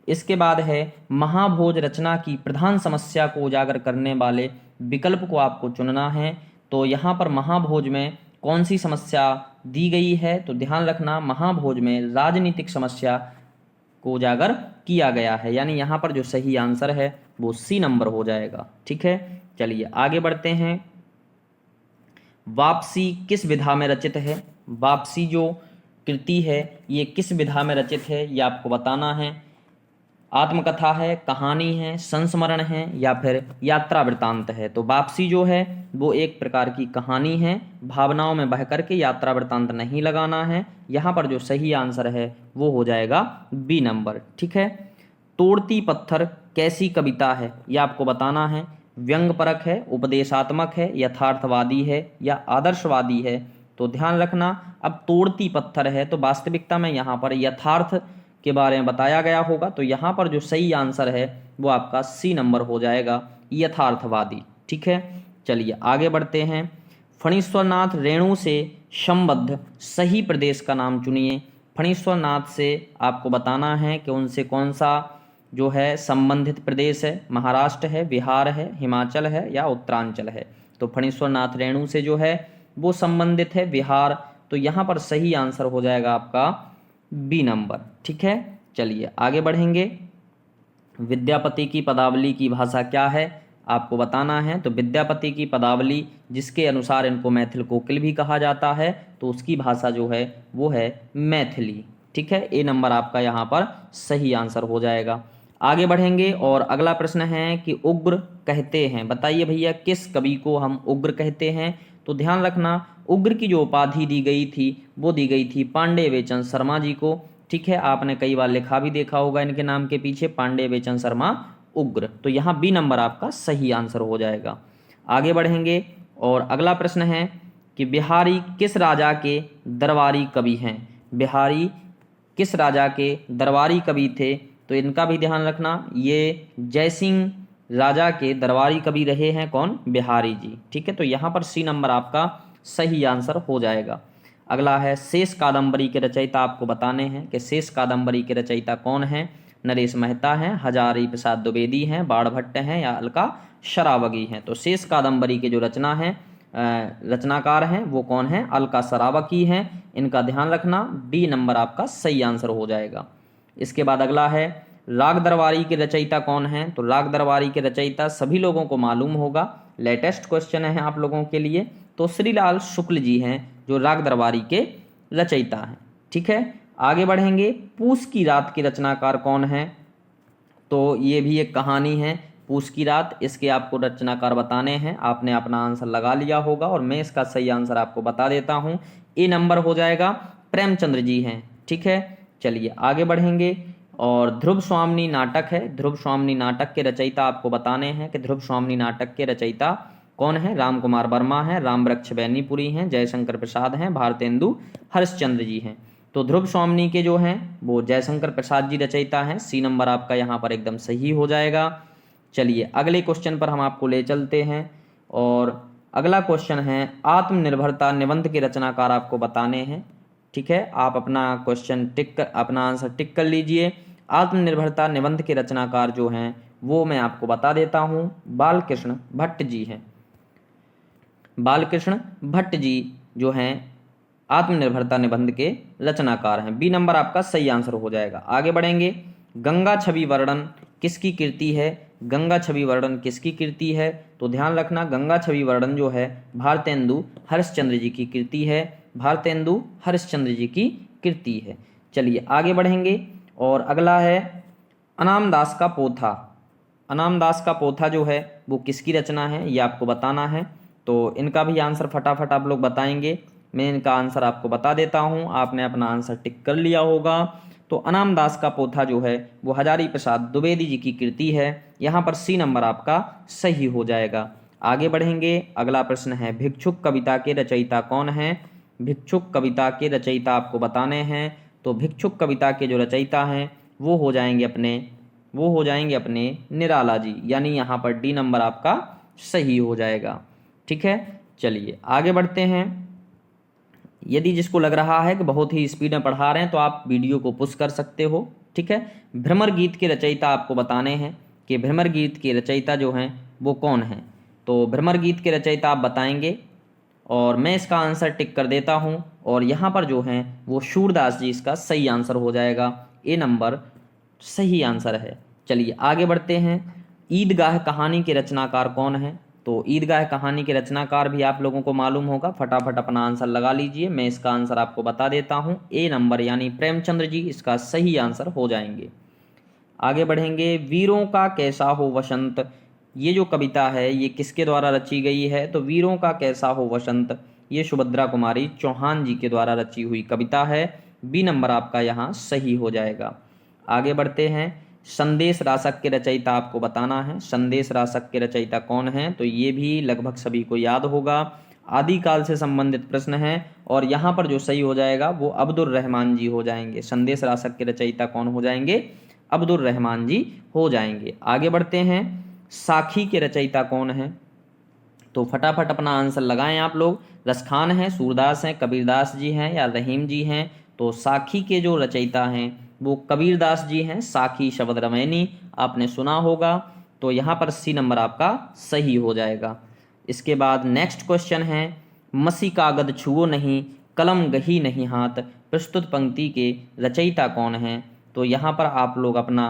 इसके बाद है, महाभोज रचना की प्रधान समस्या को उजागर करने वाले विकल्प को आपको चुनना है। तो यहाँ पर महाभोज में कौन सी समस्या दी गई है? तो ध्यान रखना, महाभोज में राजनीतिक समस्या को उजागर किया गया है, यानी यहाँ पर जो सही आंसर है वो सी नंबर हो जाएगा। ठीक है, चलिए आगे बढ़ते हैं। वापसी किस विधा में रचित है? वापसी जो कृति है ये किस विधा में रचित है ये आपको बताना है। आत्मकथा है, कहानी है, संस्मरण है या फिर यात्रा वृत्तांत है? तो वापसी जो है वो एक प्रकार की कहानी है, भावनाओं में बह करके यात्रा वृत्तांत नहीं लगाना है। यहाँ पर जो सही आंसर है वो हो जाएगा बी नंबर। ठीक है, तोड़ती पत्थर कैसी कविता है ये आपको बताना है। व्यंग परक है, उपदेशात्मक है, यथार्थवादी है या आदर्शवादी है? तो ध्यान रखना, अब तोड़ती पत्थर है तो वास्तविकता में यहाँ पर यथार्थ के बारे में बताया गया होगा। तो यहाँ पर जो सही आंसर है वो आपका सी नंबर हो जाएगा, यथार्थवादी। ठीक है, चलिए आगे बढ़ते हैं। फणीश्वरनाथ रेणु से संबद्ध सही प्रदेश का नाम चुनिए। फणीश्वरनाथ से आपको बताना है कि उनसे कौन सा जो है संबंधित प्रदेश है, महाराष्ट्र है, बिहार है, हिमाचल है या उत्तरांचल है? तो फणीश्वरनाथ रेणु से जो है वो संबंधित है बिहार। तो यहाँ पर सही आंसर हो जाएगा आपका बी नंबर। ठीक है, चलिए आगे बढ़ेंगे। विद्यापति की पदावली की भाषा क्या है? आपको बताना है। तो विद्यापति की पदावली, जिसके अनुसार इनको मैथिल कोकिल भी कहा जाता है, तो उसकी भाषा जो है वो है मैथिली। ठीक है, ए नंबर आपका यहाँ पर सही आंसर हो जाएगा। आगे बढ़ेंगे और अगला प्रश्न है कि उग्र कहते हैं, बताइए भैया किस कवि को हम उग्र कहते हैं। तो ध्यान रखना, उग्र की जो उपाधि दी गई थी वो दी गई थी पांडे बेचन शर्मा जी को। ठीक है, आपने कई बार लिखा भी देखा होगा इनके नाम के पीछे पांडे बेचन शर्मा उग्र। तो यहाँ बी नंबर आपका सही आंसर हो जाएगा। आगे बढ़ेंगे और अगला प्रश्न है कि बिहारी किस राजा के दरबारी कवि हैं। बिहारी किस राजा के दरबारी कवि थे। तो इनका भी ध्यान रखना, ये जयसिंह राजा के दरबारी कवि रहे हैं कौन, बिहारी जी। ठीक है, तो यहाँ पर सी नंबर आपका सही आंसर हो जाएगा। अगला है शेष कादंबरी के रचयिता आपको बताने हैं कि शेष कादंबरी के रचयिता कौन हैं। नरेश मेहता हैं, हजारी प्रसाद द्विवेदी हैं, बाणभट्ट हैं या अलका शरावगी हैं। तो शेष कादंबरी के जो रचनाकार हैं वो कौन हैं, अलका शरावगी हैं। इनका ध्यान रखना, बी नंबर आपका सही आंसर हो जाएगा। इसके बाद अगला है राग दरबारी के रचयिता कौन हैं। तो राग दरबारी के रचयिता सभी लोगों को मालूम होगा, लेटेस्ट क्वेश्चन है आप लोगों के लिए। तो श्रीलाल शुक्ल जी हैं जो राग दरबारी के रचयिता हैं। ठीक है, आगे बढ़ेंगे, पूस की रात के रचनाकार कौन हैं। तो ये भी एक कहानी है पूस की रात, इसके आपको रचनाकार बताने हैं। आपने अपना आंसर लगा लिया होगा और मैं इसका सही आंसर आपको बता देता हूँ, ए नंबर हो जाएगा, प्रेमचंद्र जी हैं। ठीक है, चलिए आगे बढ़ेंगे और ध्रुव स्वामिनी नाटक है। ध्रुव स्वामिनी नाटक के रचयिता आपको बताने हैं कि ध्रुव स्वामिनी नाटक के रचयिता कौन है। राम कुमार वर्मा हैं, राम वृक्ष बैनीपुरी हैं, जयशंकर प्रसाद हैं, भारतेंदु हरिश्चंद्र जी हैं। तो ध्रुव स्वामिनी के जो हैं वो जयशंकर प्रसाद जी रचयिता हैं। सी नंबर आपका यहाँ पर एकदम सही हो जाएगा। चलिए अगले क्वेश्चन पर हम आपको ले चलते हैं और अगला क्वेश्चन है आत्मनिर्भरता निबंध के रचनाकार आपको बताने हैं। ठीक है, आप अपना अपना आंसर टिक कर लीजिए। आत्मनिर्भरता निबंध के रचनाकार जो हैं वो मैं आपको बता देता हूँ, बालकृष्ण भट्ट जी हैं। बालकृष्ण भट्ट जी जो हैं आत्मनिर्भरता निबंध के रचनाकार हैं। बी नंबर आपका सही आंसर हो जाएगा। आगे बढ़ेंगे, गंगा छवि वर्णन किसकी कृति है। गंगा छवि वर्णन किसकी कृति है। तो ध्यान रखना, गंगा छवि वर्णन जो है भारतेंदु हरिश्चंद्र जी की कृति है। भारतेंदु हरिश्चंद्र जी की कृति है। चलिए आगे बढ़ेंगे और अगला है अनामदास का पोथा। अनामदास का पोथा जो है वो किसकी रचना है ये आपको बताना है। तो इनका भी आंसर फटाफट आप लोग बताएंगे। मैं इनका आंसर आपको बता देता हूँ, आपने अपना आंसर टिक कर लिया होगा। तो अनामदास का पोथा जो है वो हजारी प्रसाद द्विवेदी जी की कृति है। यहाँ पर सी नंबर आपका सही हो जाएगा। आगे बढ़ेंगे, अगला प्रश्न है भिक्षुक कविता के रचयिता कौन हैं। भिक्षुक कविता के रचयिता आपको बताने हैं। तो भिक्षुक कविता के जो रचयिता हैं वो हो जाएंगे अपने निराला जी, यानी यहाँ पर डी नंबर आपका सही हो जाएगा। ठीक है, चलिए आगे बढ़ते हैं। यदि जिसको लग रहा है कि बहुत ही स्पीड में पढ़ा रहे हैं तो आप वीडियो को पुश कर सकते हो। ठीक है, भ्रमर गीत के रचयिता आपको बताने हैं कि भ्रमर गीत के रचयिता जो हैं वो कौन हैं। तो भ्रमर गीत के रचयिता आप बताएंगे और मैं इसका आंसर टिक कर देता हूँ और यहाँ पर जो हैं वो सूरदास जी इसका सही आंसर हो जाएगा। ए नंबर सही आंसर है। चलिए आगे बढ़ते हैं, ईदगाह कहानी के रचनाकार कौन है। तो ईदगाह कहानी के रचनाकार भी आप लोगों को मालूम होगा, फटाफट अपना आंसर लगा लीजिए। मैं इसका आंसर आपको बता देता हूँ, ए नंबर यानी प्रेमचंद्र जी इसका सही आंसर हो जाएंगे। आगे बढ़ेंगे, वीरों का कैसा हो वसंत, ये जो कविता है ये किसके द्वारा रची गई है। तो वीरों का कैसा हो वसंत ये सुभद्रा कुमारी चौहान जी के द्वारा रची हुई कविता है। बी नंबर आपका यहाँ सही हो जाएगा। आगे बढ़ते हैं, संदेश रासक के रचयिता आपको बताना है। संदेश रासक के रचयिता कौन हैं। तो ये भी लगभग सभी को याद होगा, आदिकाल से संबंधित प्रश्न है और यहाँ पर जो सही हो जाएगा वो अब्दुल रहमान जी हो जाएंगे। संदेश रासक के रचयिता कौन हो जाएंगे, अब्दुल रहमान जी हो जाएंगे। आगे बढ़ते हैं, साखी के रचयिता कौन है। तो फटाफट अपना आंसर लगाएं आप लोग। रसखान हैं, सूरदास हैं, कबीरदास जी हैं या रहीम जी हैं। तो साखी के जो रचयिता हैं वो कबीरदास जी हैं। साखी शब्द रमैनी आपने सुना होगा। तो यहाँ पर सी नंबर आपका सही हो जाएगा। इसके बाद नेक्स्ट क्वेश्चन है, मसी कागद छुओ नहीं कलम गही नहीं हाथ, प्रस्तुत पंक्ति के रचयिता कौन हैं। तो यहाँ पर आप लोग अपना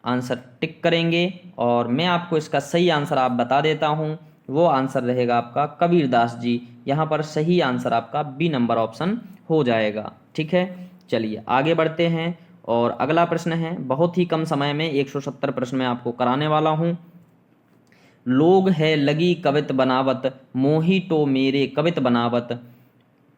आंसर टिक करेंगे और मैं आपको इसका सही आंसर आप बता देता हूँ। वो आंसर रहेगा आपका कबीरदास जी। यहाँ पर सही आंसर आपका बी नंबर ऑप्शन हो जाएगा। ठीक है, चलिए आगे बढ़ते हैं और अगला प्रश्न है, बहुत ही कम समय में 170 प्रश्न मैं आपको कराने वाला हूँ। लोग है लगी कवित बनावत, मोही तो मेरे कवित बनावत।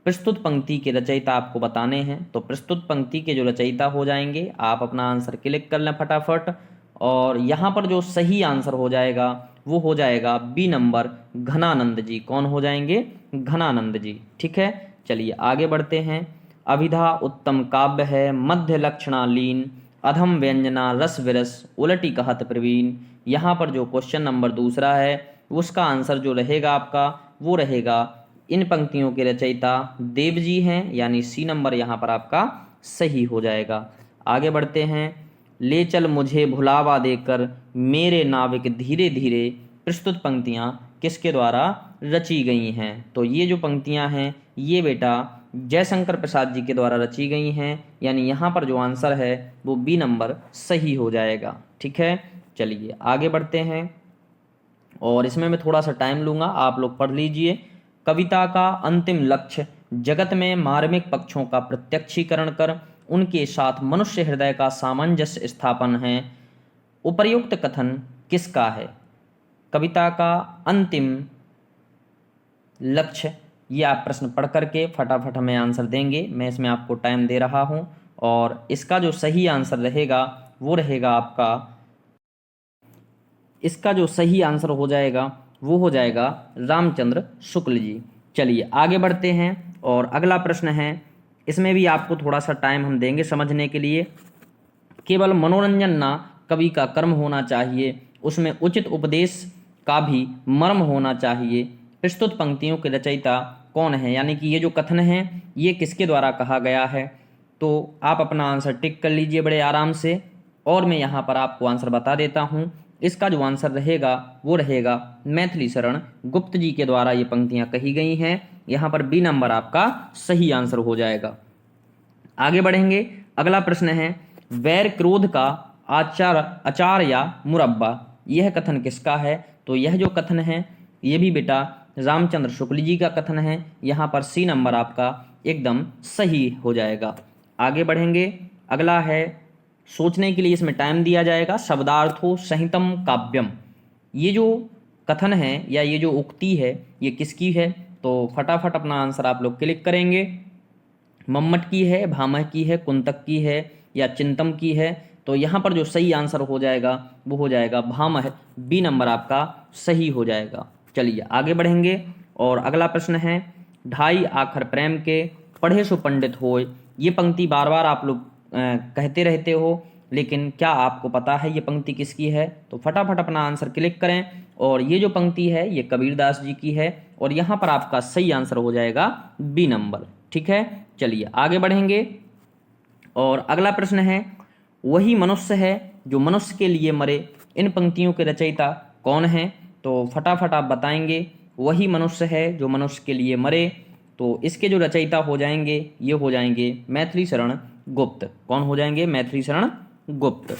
प्रस्तुत पंक्ति के रचयिता आपको बताने हैं, तो प्रस्तुत पंक्ति के जो रचयिता हो जाएंगे आप अपना आंसर क्लिक कर लें फटाफट। और यहाँ पर जो सही आंसर हो जाएगा वो हो जाएगा बी नंबर घनानंद जी। कौन हो जाएंगे? घनानंद जी। ठीक है, चलिए आगे बढ़ते हैं। अभिधा उत्तम काव्य है, मध्य लक्षणालीन, अधम व्यंजना रस विरस, उलटी कहत प्रवीण। यहाँ पर जो क्वेश्चन नंबर दूसरा है उसका आंसर जो रहेगा आपका वो रहेगा, इन पंक्तियों के रचयिता देव जी हैं, यानी सी नंबर यहाँ पर आपका सही हो जाएगा। आगे बढ़ते हैं। ले चल मुझे भुलावा देकर, मेरे नाविक धीरे धीरे। प्रस्तुत पंक्तियाँ किसके द्वारा रची गई हैं? तो ये जो पंक्तियाँ हैं ये बेटा जयशंकर प्रसाद जी के द्वारा रची गई हैं, यानी यहाँ पर जो आंसर है वो बी नंबर सही हो जाएगा। ठीक है, चलिए आगे बढ़ते हैं और इसमें मैं थोड़ा सा टाइम लूँगा, आप लोग पढ़ लीजिए। कविता का अंतिम लक्ष्य जगत में मार्मिक पक्षों का प्रत्यक्षीकरण कर उनके साथ मनुष्य हृदय का सामंजस्य स्थापन है। उपर्युक्त कथन किसका है? कविता का अंतिम लक्ष्य, ये आप प्रश्न पढ़ करके फटाफट हमें आंसर देंगे। मैं इसमें आपको टाइम दे रहा हूँ और इसका जो सही आंसर रहेगा वो रहेगा आपका, इसका जो सही आंसर हो जाएगा वो हो जाएगा रामचंद्र शुक्ल जी। चलिए आगे बढ़ते हैं और अगला प्रश्न है, इसमें भी आपको थोड़ा सा टाइम हम देंगे समझने के लिए। केवल मनोरंजन ना कवि का कर्म होना चाहिए, उसमें उचित उपदेश का भी मर्म होना चाहिए। प्रस्तुत पंक्तियों के रचयिता कौन है? यानी कि ये जो कथन है ये किसके द्वारा कहा गया है? तो आप अपना आंसर टिक कर लीजिए बड़े आराम से और मैं यहाँ पर आपको आंसर बता देता हूँ। इसका जो आंसर रहेगा वो रहेगा मैथिली शरण गुप्त जी के द्वारा ये पंक्तियाँ कही गई हैं। यहाँ पर बी नंबर आपका सही आंसर हो जाएगा। आगे बढ़ेंगे, अगला प्रश्न है, वैर क्रोध का अचार या मुरब्बा, यह कथन किसका है? तो यह जो कथन है ये भी बेटा रामचंद्र शुक्ल जी का कथन है। यहाँ पर सी नंबर आपका एकदम सही हो जाएगा। आगे बढ़ेंगे, अगला है, सोचने के लिए इसमें टाइम दिया जाएगा। शब्दार्थो संहितम काव्यम, ये जो कथन है या ये जो उक्ति है ये किसकी है? तो फटाफट अपना आंसर आप लोग क्लिक करेंगे। मम्मट की है, भामह की है, कुंतक की है या चिंतम की है? तो यहाँ पर जो सही आंसर हो जाएगा वो हो जाएगा भामह, बी नंबर आपका सही हो जाएगा। चलिए आगे बढ़ेंगे और अगला प्रश्न है, ढाई आखर प्रेम के पढ़े सो पंडित होय। ये पंक्ति बार बार आप लोग कहते रहते हो, लेकिन क्या आपको पता है ये पंक्ति किसकी है? तो फटाफट अपना आंसर क्लिक करें और ये जो पंक्ति है ये कबीरदास जी की है और यहाँ पर आपका सही आंसर हो जाएगा बी नंबर। ठीक है, चलिए आगे बढ़ेंगे और अगला प्रश्न है, वही मनुष्य है जो मनुष्य के लिए मरे। इन पंक्तियों के रचयिता कौन है? तो फटाफट आप बताएंगे। वही मनुष्य है जो मनुष्य के लिए मरे, तो इसके जो रचयिता हो जाएंगे ये हो जाएंगे मैथिली शरण गुप्त। कौन हो जाएंगे? मैथिली शरण गुप्त।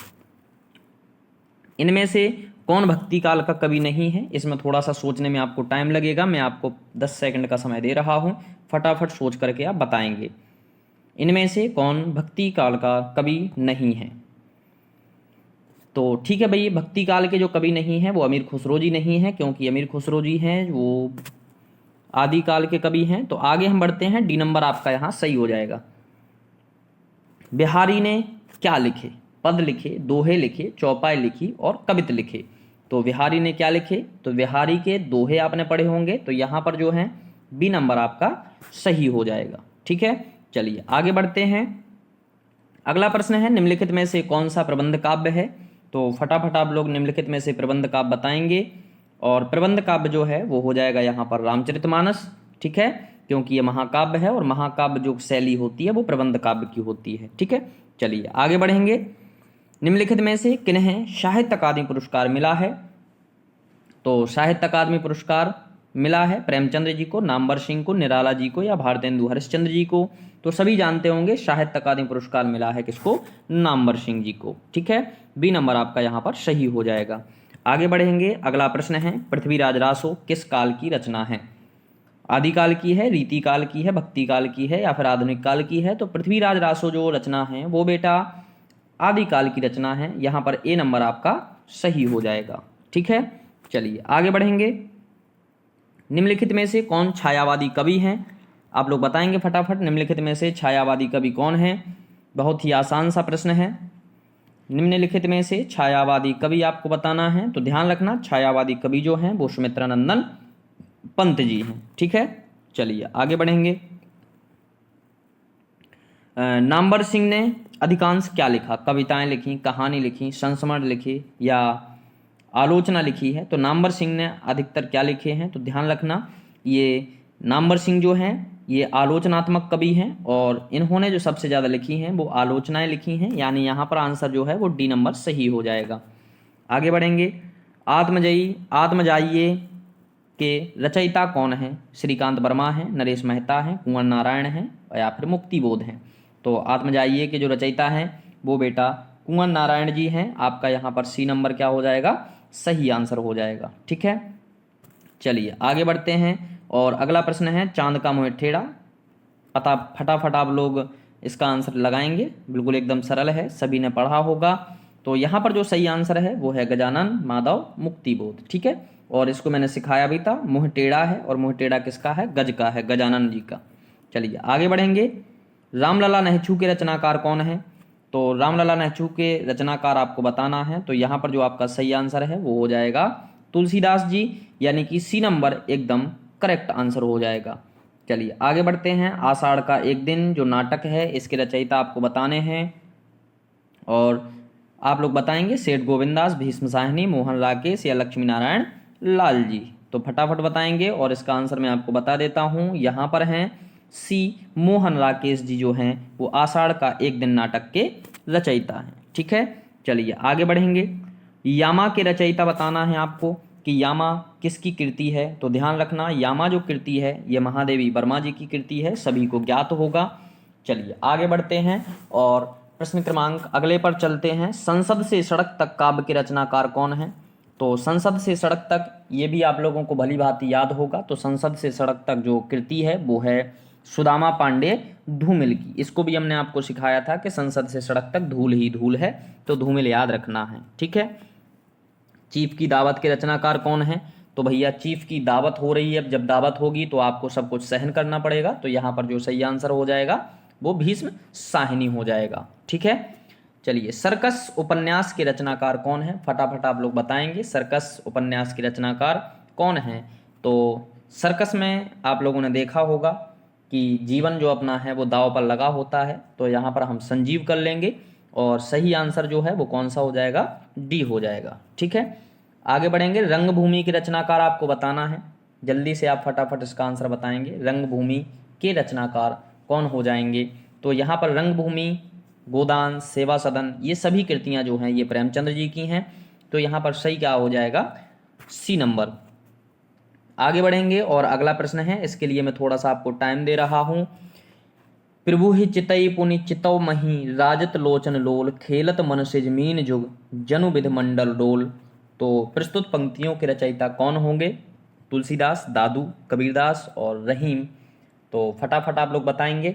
इनमें से कौन भक्ति काल का कवि नहीं है? इसमें थोड़ा सा सोचने में आपको टाइम लगेगा, मैं आपको 10 सेकंड का समय दे रहा हूँ, फटाफट सोच करके आप बताएंगे इनमें से कौन भक्ति काल का कवि नहीं है। तो ठीक है भाई, भक्ति काल के जो कवि नहीं हैं वो अमीर खुसरो जी नहीं हैं, क्योंकि अमीर खुसरो जी हैं वो आदि काल के कवि हैं। तो आगे हम बढ़ते हैं, डी नंबर आपका यहाँ सही हो जाएगा। बिहारी ने क्या लिखे? पद लिखे, दोहे लिखे, चौपाई लिखी और कवित लिखे। तो बिहारी ने क्या लिखे? तो बिहारी के दोहे आपने पढ़े होंगे, तो यहाँ पर जो है बी नंबर आपका सही हो जाएगा। ठीक है, चलिए आगे बढ़ते हैं। अगला प्रश्न है, निम्नलिखित में से कौन सा प्रबंध काव्य है? तो फटाफट आप लोग निम्नलिखित में से प्रबंध काव्य बताएंगे और प्रबंध काव्य जो है वो हो जाएगा यहाँ पर रामचरितमानस। ठीक है, क्योंकि ये महाकाव्य है और महाकाव्य जो शैली होती है वो प्रबंध काव्य की होती है। ठीक है, चलिए आगे बढ़ेंगे। निम्नलिखित में से किन्हें साहित्य अकादमी पुरस्कार मिला है? तो साहित्य अकादमी पुरस्कार मिला है? प्रेमचंद्र जी को, नामवर सिंह को, निराला जी को या भारतेंदु हरिश्चंद्र जी को? तो सभी जानते होंगे साहित्य अकादमी पुरस्कार मिला है किसको? नामवर सिंह जी को। ठीक है, बी नंबर आपका यहाँ पर सही हो जाएगा। आगे बढ़ेंगे, अगला प्रश्न है पृथ्वीराज रासो किस काल की रचना है? आदिकाल की है, रीति काल की है, भक्ति काल की है या फिर आधुनिक काल की है? तो पृथ्वीराज रासो जो रचना है वो बेटा आदिकाल की रचना है। यहाँ पर ए नंबर आपका सही हो जाएगा। ठीक है, चलिए आगे बढ़ेंगे। निम्नलिखित में से कौन छायावादी कवि हैं? आप लोग बताएंगे फटाफट, निम्नलिखित में से छायावादी कवि कौन है? बहुत ही आसान सा प्रश्न है। निम्नलिखित में से छायावादी कवि आपको बताना है, तो ध्यान रखना छायावादी कवि जो हैं वो सुमित्रानंदन पंत जी हैं। ठीक है, चलिए आगे बढ़ेंगे। नामवर सिंह ने अधिकांश क्या लिखा? कविताएं लिखी, कहानी लिखी, संस्मरण लिखी या आलोचना लिखी है? तो नामवर सिंह ने अधिकतर क्या लिखे हैं? तो ध्यान रखना ये नामवर सिंह जो हैं ये आलोचनात्मक कवि हैं और इन्होंने जो सबसे ज़्यादा लिखी हैं वो आलोचनाएं लिखी हैं, यानी यहाँ पर आंसर जो है वो डी नंबर सही हो जाएगा। आगे बढ़ेंगे। आत्मजाइए के रचयिता कौन है? श्रीकांत वर्मा हैं, नरेश मेहता हैं, कुंवर नारायण हैं या फिर मुक्तिबोध हैं? तो आत्मजाइए के जो रचयिता हैं वो बेटा कुंवर नारायण जी हैं। आपका यहाँ पर सी नंबर क्या हो जाएगा? सही आंसर हो जाएगा। ठीक है, चलिए आगे बढ़ते हैं और अगला प्रश्न है चांद का मुँह टेढ़ा। फटाफट आप लोग इसका आंसर लगाएंगे, बिल्कुल एकदम सरल है, सभी ने पढ़ा होगा। तो यहाँ पर जो सही आंसर है वो है गजानन माधव मुक्तिबोध। ठीक है, और इसको मैंने सिखाया भी था। मुँह टेढ़ा है और मुँह टेढ़ा किसका है? गज का है, गजानन जी का। चलिए आगे बढ़ेंगे। रामलला नेहचू के रचनाकार कौन है? तो रामलला नेहचू के रचनाकार आपको बताना है, तो यहाँ पर जो आपका सही आंसर है वो हो जाएगा तुलसीदास जी, यानी कि सी नंबर एकदम करेक्ट आंसर हो जाएगा। चलिए आगे बढ़ते हैं। आषाढ़ का एक दिन जो नाटक है इसके रचयिता आपको बताने हैं और आप लोग बताएंगे सेठ गोविंदास, भीष्म साहनी, मोहन राकेश या लक्ष्मी नारायण लाल जी। तो फटाफट बताएंगे और इसका आंसर मैं आपको बता देता हूँ, यहाँ पर हैं सी मोहन राकेश जी जो हैं वो आषाढ़ का एक दिन नाटक के रचयिता हैं। ठीक है, चलिए आगे बढ़ेंगे। यामा के रचयिता बताना है आपको कि यामा किसकी कृति है? तो ध्यान रखना यामा जो कृति है ये महादेवी वर्मा जी की कृति है, सभी को ज्ञात होगा। चलिए आगे बढ़ते हैं और प्रश्न क्रमांक अगले पर चलते हैं। संसद से सड़क तक काव्य के रचनाकार कौन है? तो संसद से सड़क तक ये भी आप लोगों को भली भांति याद होगा। तो संसद से सड़क तक जो कृति है वो है सुदामा पांडे धूमिल की। इसको भी हमने आपको सिखाया था कि संसद से सड़क तक धूल ही धूल है, तो धूमिल याद रखना है। ठीक है, चीफ की दावत के रचनाकार कौन है? तो भैया चीफ की दावत हो रही है, जब दावत होगी तो आपको सब कुछ सहन करना पड़ेगा, तो यहाँ पर जो सही आंसर हो जाएगा वो भीष्म साहिनी हो जाएगा। ठीक है, चलिए सर्कस उपन्यास के रचनाकार कौन है? फटाफट आप लोग बताएंगे सर्कस उपन्यास के रचनाकार कौन है? तो सर्कस में आप लोगों ने देखा होगा कि जीवन जो अपना है वो दांव पर लगा होता है, तो यहाँ पर हम संजीव कर लेंगे और सही आंसर जो है वो कौन सा हो जाएगा? डी हो जाएगा। ठीक है, आगे बढ़ेंगे। रंगभूमि के रचनाकार आपको बताना है, जल्दी से आप फटाफट इसका आंसर बताएंगे। रंगभूमि के रचनाकार कौन हो जाएंगे? तो यहाँ पर रंगभूमि, गोदान, सेवा सदन ये सभी कृतियाँ जो हैं ये प्रेमचंद्र जी की हैं, तो यहाँ पर सही क्या हो जाएगा? C number. आगे बढ़ेंगे और अगला प्रश्न है, इसके लिए मैं थोड़ा सा आपको टाइम दे रहा हूँ। प्रभु ही चितई पुनि चितव मही राजत लोचन लोल खेलत मन से जमीन जुग जनु विध मंडल डोल। तो प्रस्तुत पंक्तियों के रचयिता कौन होंगे? तुलसीदास, दादू, कबीरदास और रहीम। तो फटाफट आप लोग बताएंगे।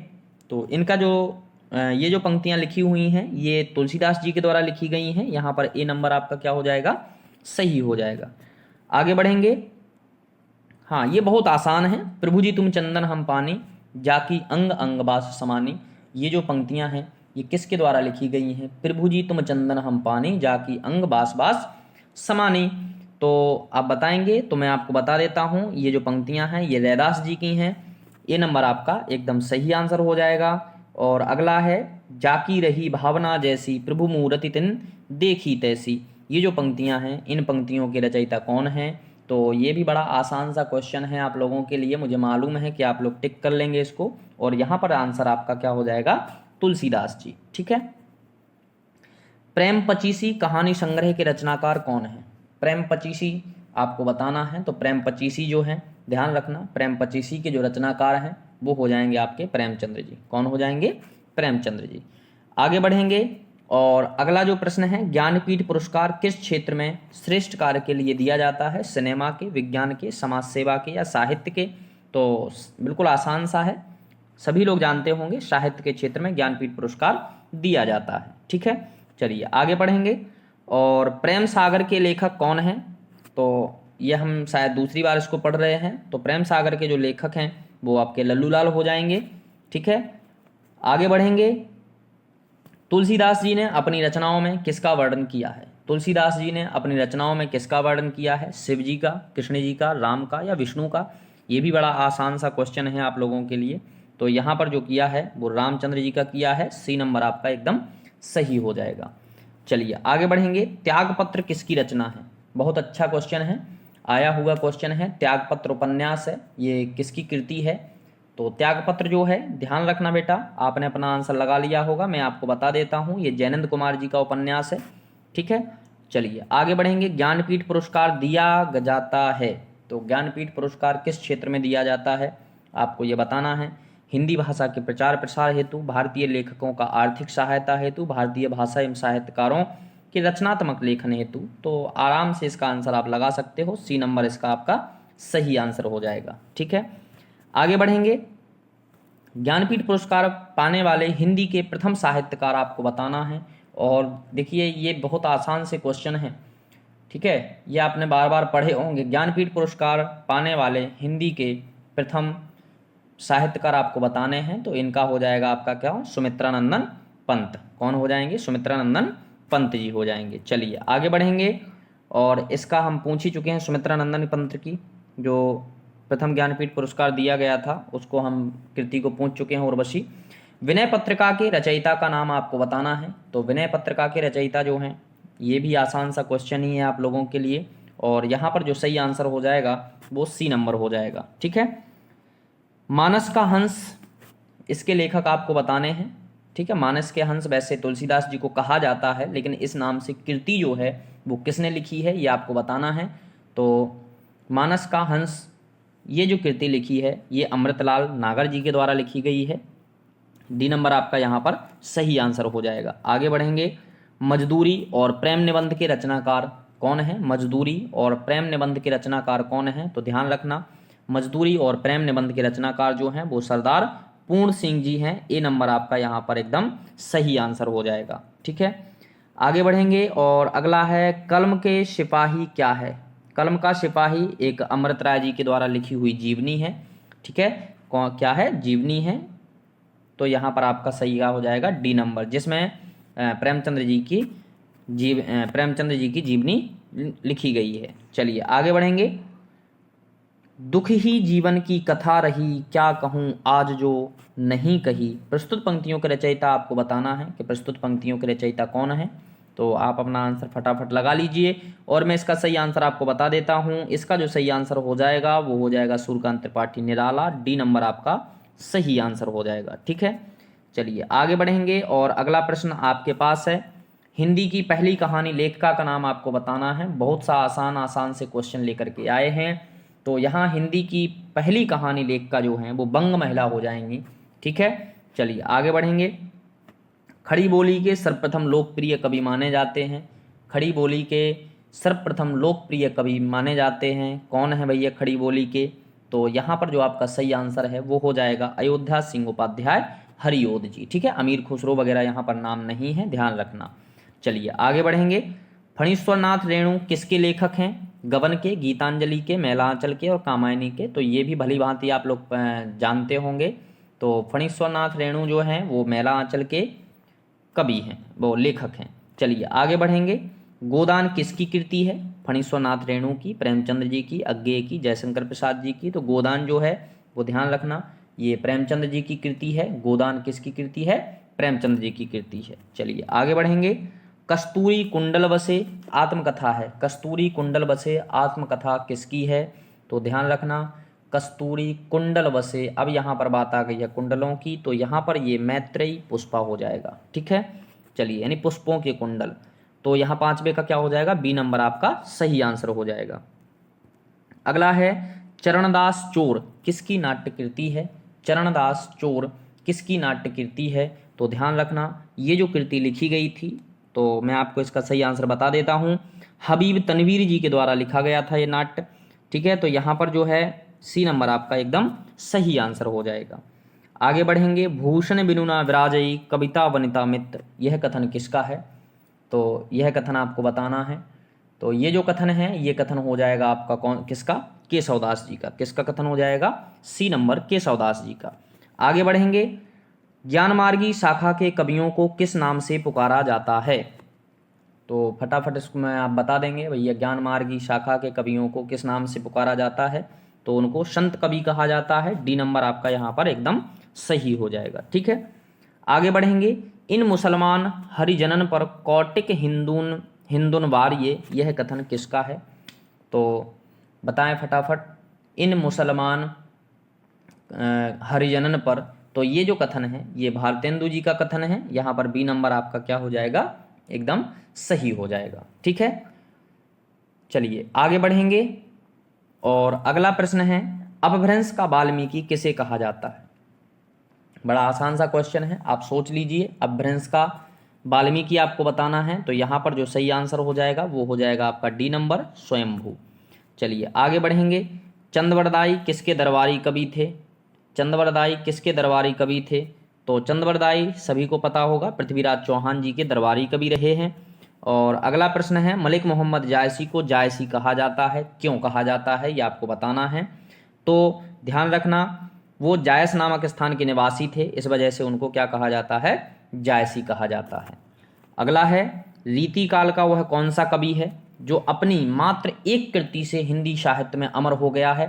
तो इनका जो ये जो पंक्तियाँ लिखी हुई हैं ये तुलसीदास जी के द्वारा लिखी गई हैं, यहाँ पर ए नंबर आपका क्या हो जाएगा? सही हो जाएगा। आगे बढ़ेंगे। हाँ, ये बहुत आसान है। प्रभु जी तुम चंदन हम पानी जाकी अंग अंग बास समानी। ये जो पंक्तियां हैं ये किसके द्वारा लिखी गई हैं? प्रभु जी तुम चंदन हम पानी जाकी अंग बास बास समानी। तो आप बताएंगे, तो मैं आपको बता देता हूँ ये जो पंक्तियां हैं ये रैदास जी की हैं। ये नंबर आपका एकदम सही आंसर हो जाएगा। और अगला है जाकी रही भावना जैसी प्रभु मूर्ति तिन देखी तैसी। ये जो पंक्तियां हैं इन पंक्तियों के रचयिता कौन हैं? तो ये भी बड़ा आसान सा क्वेश्चन है आप लोगों के लिए, मुझे मालूम है कि आप लोग टिक कर लेंगे इसको, और यहाँ पर आंसर आपका क्या हो जाएगा? तुलसीदास जी। ठीक है, प्रेम पचीसी कहानी संग्रह के रचनाकार कौन है? प्रेम पचीसी आपको बताना है। तो प्रेम पचीसी जो है ध्यान रखना प्रेम पचीसी के जो रचनाकार हैं वो हो जाएंगे आपके प्रेमचंद्र जी। कौन हो जाएंगे? प्रेमचंद्र जी। आगे बढ़ेंगे और अगला जो प्रश्न है, ज्ञानपीठ पुरस्कार किस क्षेत्र में श्रेष्ठ कार्य के लिए दिया जाता है? सिनेमा के, विज्ञान के, समाज सेवा के या साहित्य के? तो बिल्कुल आसान सा है, सभी लोग जानते होंगे, साहित्य के क्षेत्र में ज्ञानपीठ पुरस्कार दिया जाता है। ठीक है, चलिए आगे बढ़ेंगे। और प्रेम सागर के लेखक कौन हैं? तो ये हम शायद दूसरी बार इसको पढ़ रहे हैं। तो प्रेम सागर के जो लेखक हैं वो आपके लल्लू लाल हो जाएंगे। ठीक है, आगे बढ़ेंगे। तुलसीदास जी ने अपनी रचनाओं में किसका वर्णन किया है? तुलसीदास जी ने अपनी रचनाओं में किसका वर्णन किया है? शिव जी का, कृष्ण जी का, राम का या विष्णु का? ये भी बड़ा आसान सा क्वेश्चन है आप लोगों के लिए। तो यहाँ पर जो किया है वो रामचंद्र जी का किया है। सी नंबर आपका एकदम सही हो जाएगा। चलिए आगे बढ़ेंगे। त्यागपत्र किसकी रचना है? बहुत अच्छा क्वेश्चन है, आया हुआ क्वेश्चन है। त्यागपत्र उपन्यास है, ये किसकी कृति है? तो त्यागपत्र जो है, ध्यान रखना बेटा, आपने अपना आंसर लगा लिया होगा, मैं आपको बता देता हूँ, ये जैनंद कुमार जी का उपन्यास है। ठीक है, चलिए आगे बढ़ेंगे। ज्ञानपीठ पुरस्कार दिया जाता है, तो ज्ञानपीठ पुरस्कार किस क्षेत्र में दिया जाता है आपको ये बताना है। हिंदी भाषा के प्रचार प्रसार हेतु, भारतीय लेखकों का आर्थिक सहायता हेतु, भारतीय भाषा एवं साहित्यकारों के रचनात्मक लेखन हेतु। तो आराम से इसका आंसर आप लगा सकते हो। सी नंबर इसका आपका सही आंसर हो जाएगा। ठीक है, आगे बढ़ेंगे। ज्ञानपीठ पुरस्कार पाने वाले हिंदी के प्रथम साहित्यकार आपको बताना है। और देखिए ये बहुत आसान से क्वेश्चन है। ठीक है, ये आपने बार बार पढ़े होंगे। ज्ञानपीठ पुरस्कार पाने वाले हिंदी के प्रथम साहित्यकार आपको बताने हैं। तो इनका हो जाएगा आपका क्या? सुमित्रानंदन पंत। कौन हो जाएंगे? सुमित्रानंदन पंत जी हो जाएंगे। चलिए आगे बढ़ेंगे। और इसका हम पूछ ही चुके हैं, सुमित्रानंदन पंत की जो प्रथम ज्ञानपीठ पुरस्कार दिया गया था उसको हम कृति को पूछ चुके हैं, उर्वशी। विनय पत्रिका के रचयिता का नाम आपको बताना है। तो विनय पत्रिका के रचयिता जो हैं, ये भी आसान सा क्वेश्चन ही है आप लोगों के लिए। और यहाँ पर जो सही आंसर हो जाएगा वो सी नंबर हो जाएगा। ठीक है, मानस का हंस, इसके लेखक आपको बताने हैं। ठीक है, मानस के हंस वैसे तुलसीदास जी को कहा जाता है, लेकिन इस नाम से कृति जो है वो किसने लिखी है ये आपको बताना है। तो मानस का हंस, ये जो कृति लिखी है ये अमृतलाल नागर जी के द्वारा लिखी गई है। डी नंबर आपका यहाँ पर सही आंसर हो जाएगा। आगे बढ़ेंगे। मजदूरी और प्रेम निबंध के रचनाकार कौन है? मजदूरी और प्रेम निबंध के रचनाकार कौन है? तो ध्यान रखना, मजदूरी और प्रेम निबंध के रचनाकार जो हैं वो सरदार पूर्ण सिंह जी हैं। ए नंबर आपका यहाँ पर एकदम सही आंसर हो जाएगा। ठीक है, आगे बढ़ेंगे। और अगला है, कलम के सिपाही क्या है? कलम का सिपाही एक अमृत राय जी के द्वारा लिखी हुई जीवनी है। ठीक है, क्या है? जीवनी है। तो यहाँ पर आपका सही हो जाएगा डी नंबर, जिसमें प्रेमचंद्र जी की जीवनी लिखी गई है। चलिए आगे बढ़ेंगे। दुख ही जीवन की कथा रही, क्या कहूँ आज जो नहीं कही। प्रस्तुत पंक्तियों के रचयिता आपको बताना है कि प्रस्तुत पंक्तियों के रचयिता कौन है। तो आप अपना आंसर फटाफट लगा लीजिए और मैं इसका सही आंसर आपको बता देता हूँ। इसका जो सही आंसर हो जाएगा वो हो जाएगा सूर्यकांत त्रिपाठी निराला। डी नंबर आपका सही आंसर हो जाएगा। ठीक है, चलिए आगे बढ़ेंगे। और अगला प्रश्न आपके पास है, हिंदी की पहली कहानी लेखिका का नाम आपको बताना है। बहुत सा आसान से क्वेश्चन लेकर के आए हैं। तो यहाँ हिंदी की पहली कहानी लेखिका जो हैं वो बंग महिला हो जाएंगी। ठीक है, चलिए आगे बढ़ेंगे। खड़ी बोली के सर्वप्रथम लोकप्रिय कवि माने जाते हैं। खड़ी बोली के सर्वप्रथम लोकप्रिय कवि माने जाते हैं, कौन है भैया खड़ी बोली के? तो यहाँ पर जो आपका सही आंसर है वो हो जाएगा अयोध्या सिंह उपाध्याय हरिओद जी। ठीक है, अमीर खुसरो वगैरह यहाँ पर नाम नहीं है, ध्यान रखना। चलिए आगे बढ़ेंगे। फणीश्वरनाथ रेणु किसके लेखक हैं? गबन के, गीतांजलि के, मैलांचल के और कामायनी के। तो ये भी भली भांति आप लोग जानते होंगे। तो फणीश्वरनाथ रेणु जो हैं वो मैलांचल के कवि हैं, वो लेखक हैं। चलिए आगे बढ़ेंगे। गोदान किसकी कृति है? फणीश्वरनाथ रेणु की, प्रेमचंद्र जी की, अज्ञेय की, जयशंकर प्रसाद जी की। तो गोदान जो है वो ध्यान रखना ये प्रेमचंद्र जी की कृति है। गोदान किसकी कृति है? प्रेमचंद्र जी की कृति है। चलिए आगे बढ़ेंगे। कस्तूरी कुंडल बसे आत्मकथा है। कस्तूरी कुंडल बसे आत्मकथा किसकी है? तो ध्यान रखना कस्तूरी कुंडल बसे। अब यहाँ पर बात आ गई है कुंडलों की, तो यहाँ पर ये मैत्रेयी पुष्पा हो जाएगा। ठीक है, चलिए यानी पुष्पों के कुंडल। तो यहाँ पांचवे का क्या हो जाएगा? बी नंबर आपका सही आंसर हो जाएगा। अगला है, चरणदास चोर किसकी नाट्य कृति है? चरणदास चोर किसकी नाट्य कृति है? तो ध्यान रखना ये जो कृति लिखी गई थी, तो मैं आपको इसका सही आंसर बता देता हूँ, हबीब तनवीर जी के द्वारा लिखा गया था ये नाट्य। ठीक है, तो यहाँ पर जो है सी नंबर आपका एकदम सही आंसर हो जाएगा। आगे बढ़ेंगे, भूषण बिनुना विराजई कविता वनिता मित्र, यह कथन किसका है? तो यह कथन आपको बताना है। तो ये जो कथन है ये कथन हो जाएगा आपका कौन किसका? केशवदास जी का। किसका कथन हो जाएगा? सी नंबर केशवदास जी का। आगे बढ़ेंगे, ज्ञानमार्गी शाखा के कवियों को किस नाम से पुकारा जाता है? तो फटाफट इसको मैं आप बता देंगे भैया, ज्ञानमार्गी शाखा के कवियों को किस नाम से पुकारा जाता है? तो उनको संत कवि कहा जाता है। डी नंबर आपका यहाँ पर एकदम सही हो जाएगा। ठीक है, आगे बढ़ेंगे, इन मुसलमान हरिजनन पर कौटिक हिंदुन वार्य, यह कथन किसका है? तो बताएं फटाफट, इन मुसलमान हरिजनन पर, तो ये जो कथन है ये भारतेंदु जी का कथन है। यहाँ पर बी नंबर आपका क्या हो जाएगा? एकदम सही हो जाएगा। ठीक है, चलिए आगे बढ़ेंगे और अगला प्रश्न है, अपभ्रंश का वाल्मीकि किसे कहा जाता है? बड़ा आसान सा क्वेश्चन है, आप सोच लीजिए। अपभ्रंश का वाल्मीकि आपको बताना है, तो यहाँ पर जो सही आंसर हो जाएगा वो हो जाएगा आपका डी नंबर स्वयंभू। चलिए आगे बढ़ेंगे, चंद्रवरदाई किसके दरबारी कवि थे? चंद्रवरदाई किसके दरबारी कवि थे? तो चंद्रवरदाई सभी को पता होगा, पृथ्वीराज चौहान जी के दरबारी कवि रहे हैं। और अगला प्रश्न है, मलिक मोहम्मद जायसी को जायसी कहा जाता है, क्यों कहा जाता है ये आपको बताना है। तो ध्यान रखना, वो जायस नामक स्थान के निवासी थे, इस वजह से उनको क्या कहा जाता है? जायसी कहा जाता है। अगला है, रीतिकाल का वह कौन सा कवि है जो अपनी मात्र एक कृति से हिंदी साहित्य में अमर हो गया है?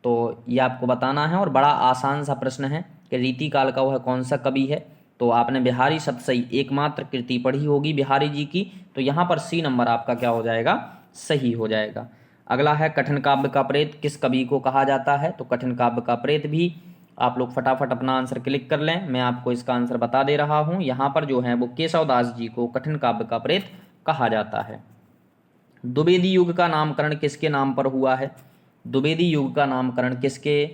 तो ये आपको बताना है और बड़ा आसान सा प्रश्न है कि रीतिकाल का वह कौन सा कवि है। तो आपने बिहारी सतसई एकमात्र कृति पढ़ी होगी बिहारी जी की, तो यहाँ पर सी नंबर आपका क्या हो जाएगा? सही हो जाएगा। अगला है, कठिन काव्य का प्रेत किस कवि को कहा जाता है? तो कठिन काव्य का प्रेत भी आप लोग फटाफट अपना आंसर क्लिक कर लें, मैं आपको इसका आंसर बता दे रहा हूँ। यहाँ पर जो है वो केशवदास जी को कठिन काव्य का प्रेत कहा जाता है। द्विवेदी युग का नामकरण किसके नाम पर हुआ है? द्विवेदी युग का नामकरण किसके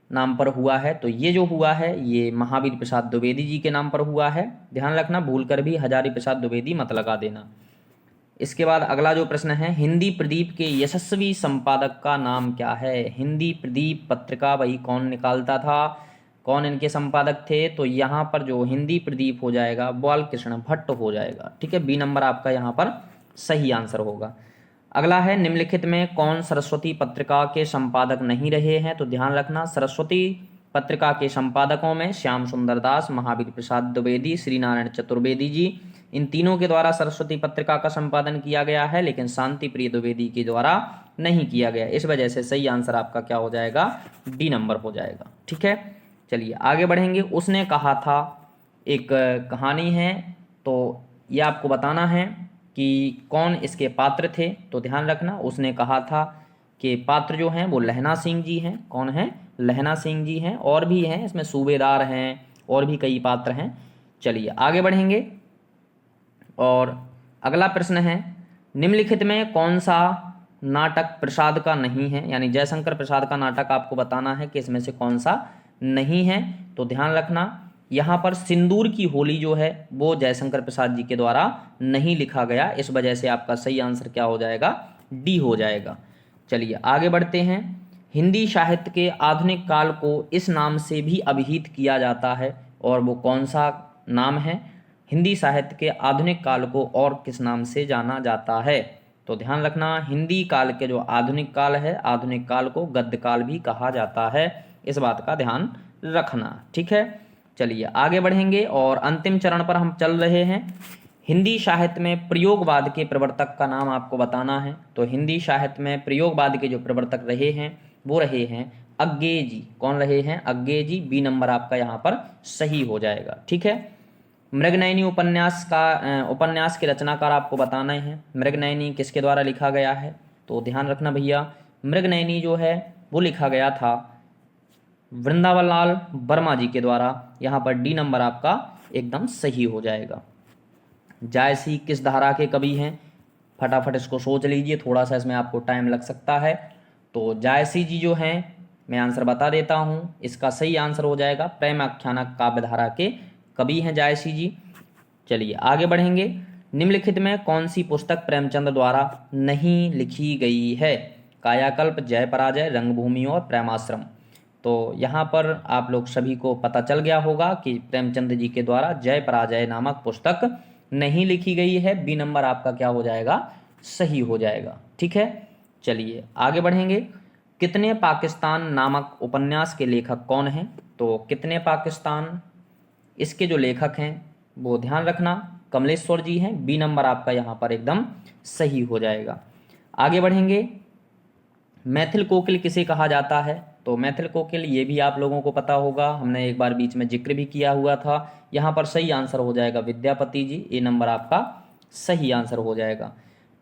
नाम पर हुआ है? तो ये जो हुआ है ये महावीर प्रसाद द्विवेदी जी के नाम पर हुआ है। ध्यान रखना, भूलकर भी हजारी प्रसाद द्विवेदी मत लगा देना। इसके बाद अगला जो प्रश्न है, हिंदी प्रदीप के यशस्वी संपादक का नाम क्या है? हिंदी प्रदीप पत्रिका वही कौन निकालता था, कौन इनके संपादक थे? तो यहाँ पर जो हिंदी प्रदीप हो जाएगा बालकृष्ण भट्ट हो जाएगा। ठीक है, बी नंबर आपका यहाँ पर सही आंसर होगा। अगला है, निम्नलिखित में कौन सरस्वती पत्रिका के संपादक नहीं रहे हैं? तो ध्यान रखना, सरस्वती पत्रिका के संपादकों में श्याम सुंदर दास, महावीर प्रसाद द्विवेदी, श्री नारायण चतुर्वेदी जी, इन तीनों के द्वारा सरस्वती पत्रिका का संपादन किया गया है, लेकिन शांति प्रिय द्विवेदी के द्वारा नहीं किया गया। इस वजह से सही आंसर आपका क्या हो जाएगा? डी नंबर हो जाएगा। ठीक है, चलिए आगे बढ़ेंगे। उसने कहा था, एक कहानी है, तो ये आपको बताना है कि कौन इसके पात्र थे। तो ध्यान रखना, उसने कहा था कि पात्र जो हैं वो लहना सिंह जी हैं। कौन है? लहना सिंह जी हैं, और भी हैं इसमें, सूबेदार हैं और भी कई पात्र हैं। चलिए आगे बढ़ेंगे और अगला प्रश्न है, निम्नलिखित में कौन सा नाटक प्रसाद का नहीं है? यानी जयशंकर प्रसाद का नाटक आपको बताना है कि इसमें से कौन सा नहीं है। तो ध्यान रखना, यहाँ पर सिंदूर की होली जो है वो जयशंकर प्रसाद जी के द्वारा नहीं लिखा गया, इस वजह से आपका सही आंसर क्या हो जाएगा? डी हो जाएगा। चलिए आगे बढ़ते हैं। हिंदी साहित्य के आधुनिक काल को इस नाम से भी अभिहित किया जाता है, और वो कौन सा नाम है? हिंदी साहित्य के आधुनिक काल को और किस नाम से जाना जाता है? तो ध्यान रखना, हिंदी काल के जो आधुनिक काल है, आधुनिक काल को गद्य काल भी कहा जाता है, इस बात का ध्यान रखना। ठीक है, चलिए आगे बढ़ेंगे और अंतिम चरण पर हम चल रहे हैं। हिंदी साहित्य में प्रयोगवाद के प्रवर्तक का नाम आपको बताना है। तो हिंदी साहित्य में प्रयोगवाद के जो प्रवर्तक रहे हैं वो रहे हैं अज्ञेय जी। कौन रहे हैं? अज्ञेय जी। बी नंबर आपका यहाँ पर सही हो जाएगा। ठीक है, मृगनयनी उपन्यास के रचनाकार आपको बताना है। मृगनयनी किसके द्वारा लिखा गया है? तो ध्यान रखना भैया, मृगनयनी जो है वो लिखा गया था वृंदावन लाल वर्मा जी के द्वारा। यहाँ पर डी नंबर आपका एकदम सही हो जाएगा। जायसी किस धारा के कवि हैं? फटाफट इसको सोच लीजिए, थोड़ा सा इसमें आपको टाइम लग सकता है। तो जायसी जी जो हैं, मैं आंसर बता देता हूँ, इसका सही आंसर हो जाएगा प्रेम आख्यान काव्यधारा के कवि हैं जायसी जी। चलिए आगे बढ़ेंगे। निम्नलिखित में कौन सी पुस्तक प्रेमचंद द्वारा नहीं लिखी गई है? कायाकल्प, जय पराजय, रंगभूमि और प्रेमाश्रम। तो यहाँ पर आप लोग सभी को पता चल गया होगा कि प्रेमचंद जी के द्वारा जय पराजय नामक पुस्तक नहीं लिखी गई है। बी नंबर आपका क्या हो जाएगा? सही हो जाएगा। ठीक है, चलिए आगे बढ़ेंगे। कितने पाकिस्तान नामक उपन्यास के लेखक कौन हैं? तो कितने पाकिस्तान, इसके जो लेखक हैं वो ध्यान रखना कमलेश्वर जी हैं। बी नंबर आपका यहाँ पर एकदम सही हो जाएगा। आगे बढ़ेंगे। मैथिल कोकिल किसे कहा जाता है? तो मैथिल कोकिल ये भी आप लोगों को पता होगा, हमने एक बार बीच में जिक्र भी किया हुआ था। यहाँ पर सही आंसर हो जाएगा विद्यापति जी। ए नंबर आपका सही आंसर हो जाएगा।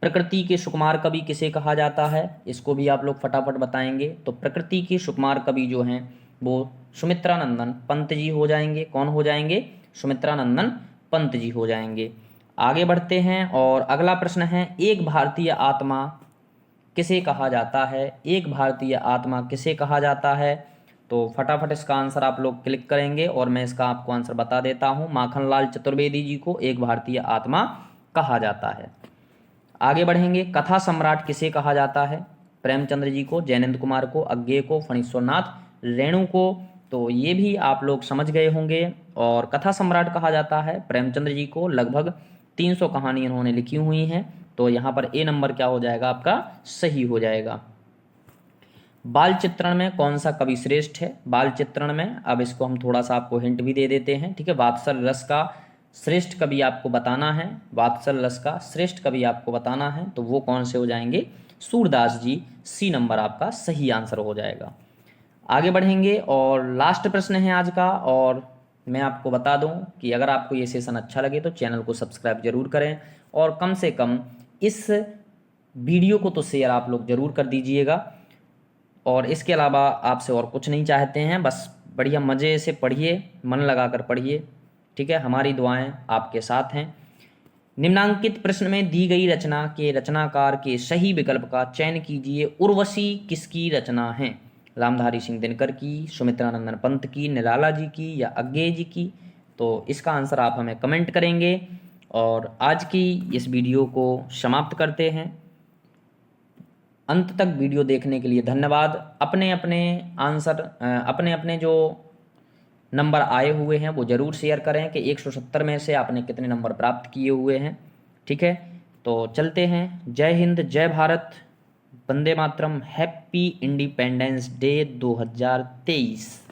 प्रकृति के सुकुमार कवि किसे कहा जाता है? इसको भी आप लोग फटाफट बताएंगे। तो प्रकृति के सुकुमार कवि जो हैं वो सुमित्रानंदन पंत जी हो जाएंगे। कौन हो जाएंगे? सुमित्रानंदन पंत जी हो जाएंगे। आगे बढ़ते हैं और अगला प्रश्न है, एक भारतीय आत्मा किसे कहा जाता है? एक भारतीय आत्मा किसे कहा जाता है? तो फटाफट इसका आंसर आप लोग क्लिक करेंगे और मैं इसका आपको आंसर बता देता हूँ। माखनलाल चतुर्वेदी जी को एक भारतीय आत्मा कहा जाता है। आगे बढ़ेंगे। कथा सम्राट किसे कहा जाता है? प्रेमचंद्र जी को, जैनेन्द्र कुमार को, अज्ञेय को, फणीश्वरनाथ रेणु को। तो ये भी आप लोग समझ गए होंगे। और कथा सम्राट कहा जाता है प्रेमचंद्र जी को। लगभग 300 कहानी इन्होंने लिखी हुई हैं। तो यहाँ पर ए नंबर क्या हो जाएगा आपका? सही हो जाएगा। बाल चित्रण में कौन सा कवि श्रेष्ठ है? बाल चित्रण में अब इसको हम थोड़ा सा आपको हिंट भी दे देते हैं। ठीक है, वात्सल रस का श्रेष्ठ कवि आपको बताना है। वात्सल रस का श्रेष्ठ कवि आपको बताना है, तो वो कौन से हो जाएंगे? सूरदास जी। सी नंबर आपका सही आंसर हो जाएगा। आगे बढ़ेंगे और लास्ट प्रश्न है आज का। और मैं आपको बता दूं कि अगर आपको ये सेशन अच्छा लगे तो चैनल को सब्सक्राइब जरूर करें और कम से कम इस वीडियो को तो शेयर आप लोग जरूर कर दीजिएगा। और इसके अलावा आपसे और कुछ नहीं चाहते हैं, बस बढ़िया मज़े से पढ़िए, मन लगाकर पढ़िए। ठीक है, हमारी दुआएं आपके साथ हैं। निम्नांकित प्रश्न में दी गई रचना के रचनाकार के सही विकल्प का चयन कीजिए। उर्वशी किसकी रचना है? रामधारी सिंह दिनकर की, सुमित्रानंदन पंत की, निराला जी की या अज्ञेय जी की? तो इसका आंसर आप हमें कमेंट करेंगे। और आज की इस वीडियो को समाप्त करते हैं। अंत तक वीडियो देखने के लिए धन्यवाद। अपने अपने आंसर, अपने अपने जो नंबर आए हुए हैं वो ज़रूर शेयर करें कि 170 में से आपने कितने नंबर प्राप्त किए हुए हैं। ठीक है, तो चलते हैं। जय हिंद, जय Bharat, Vande Mataram, happy independence day 2023।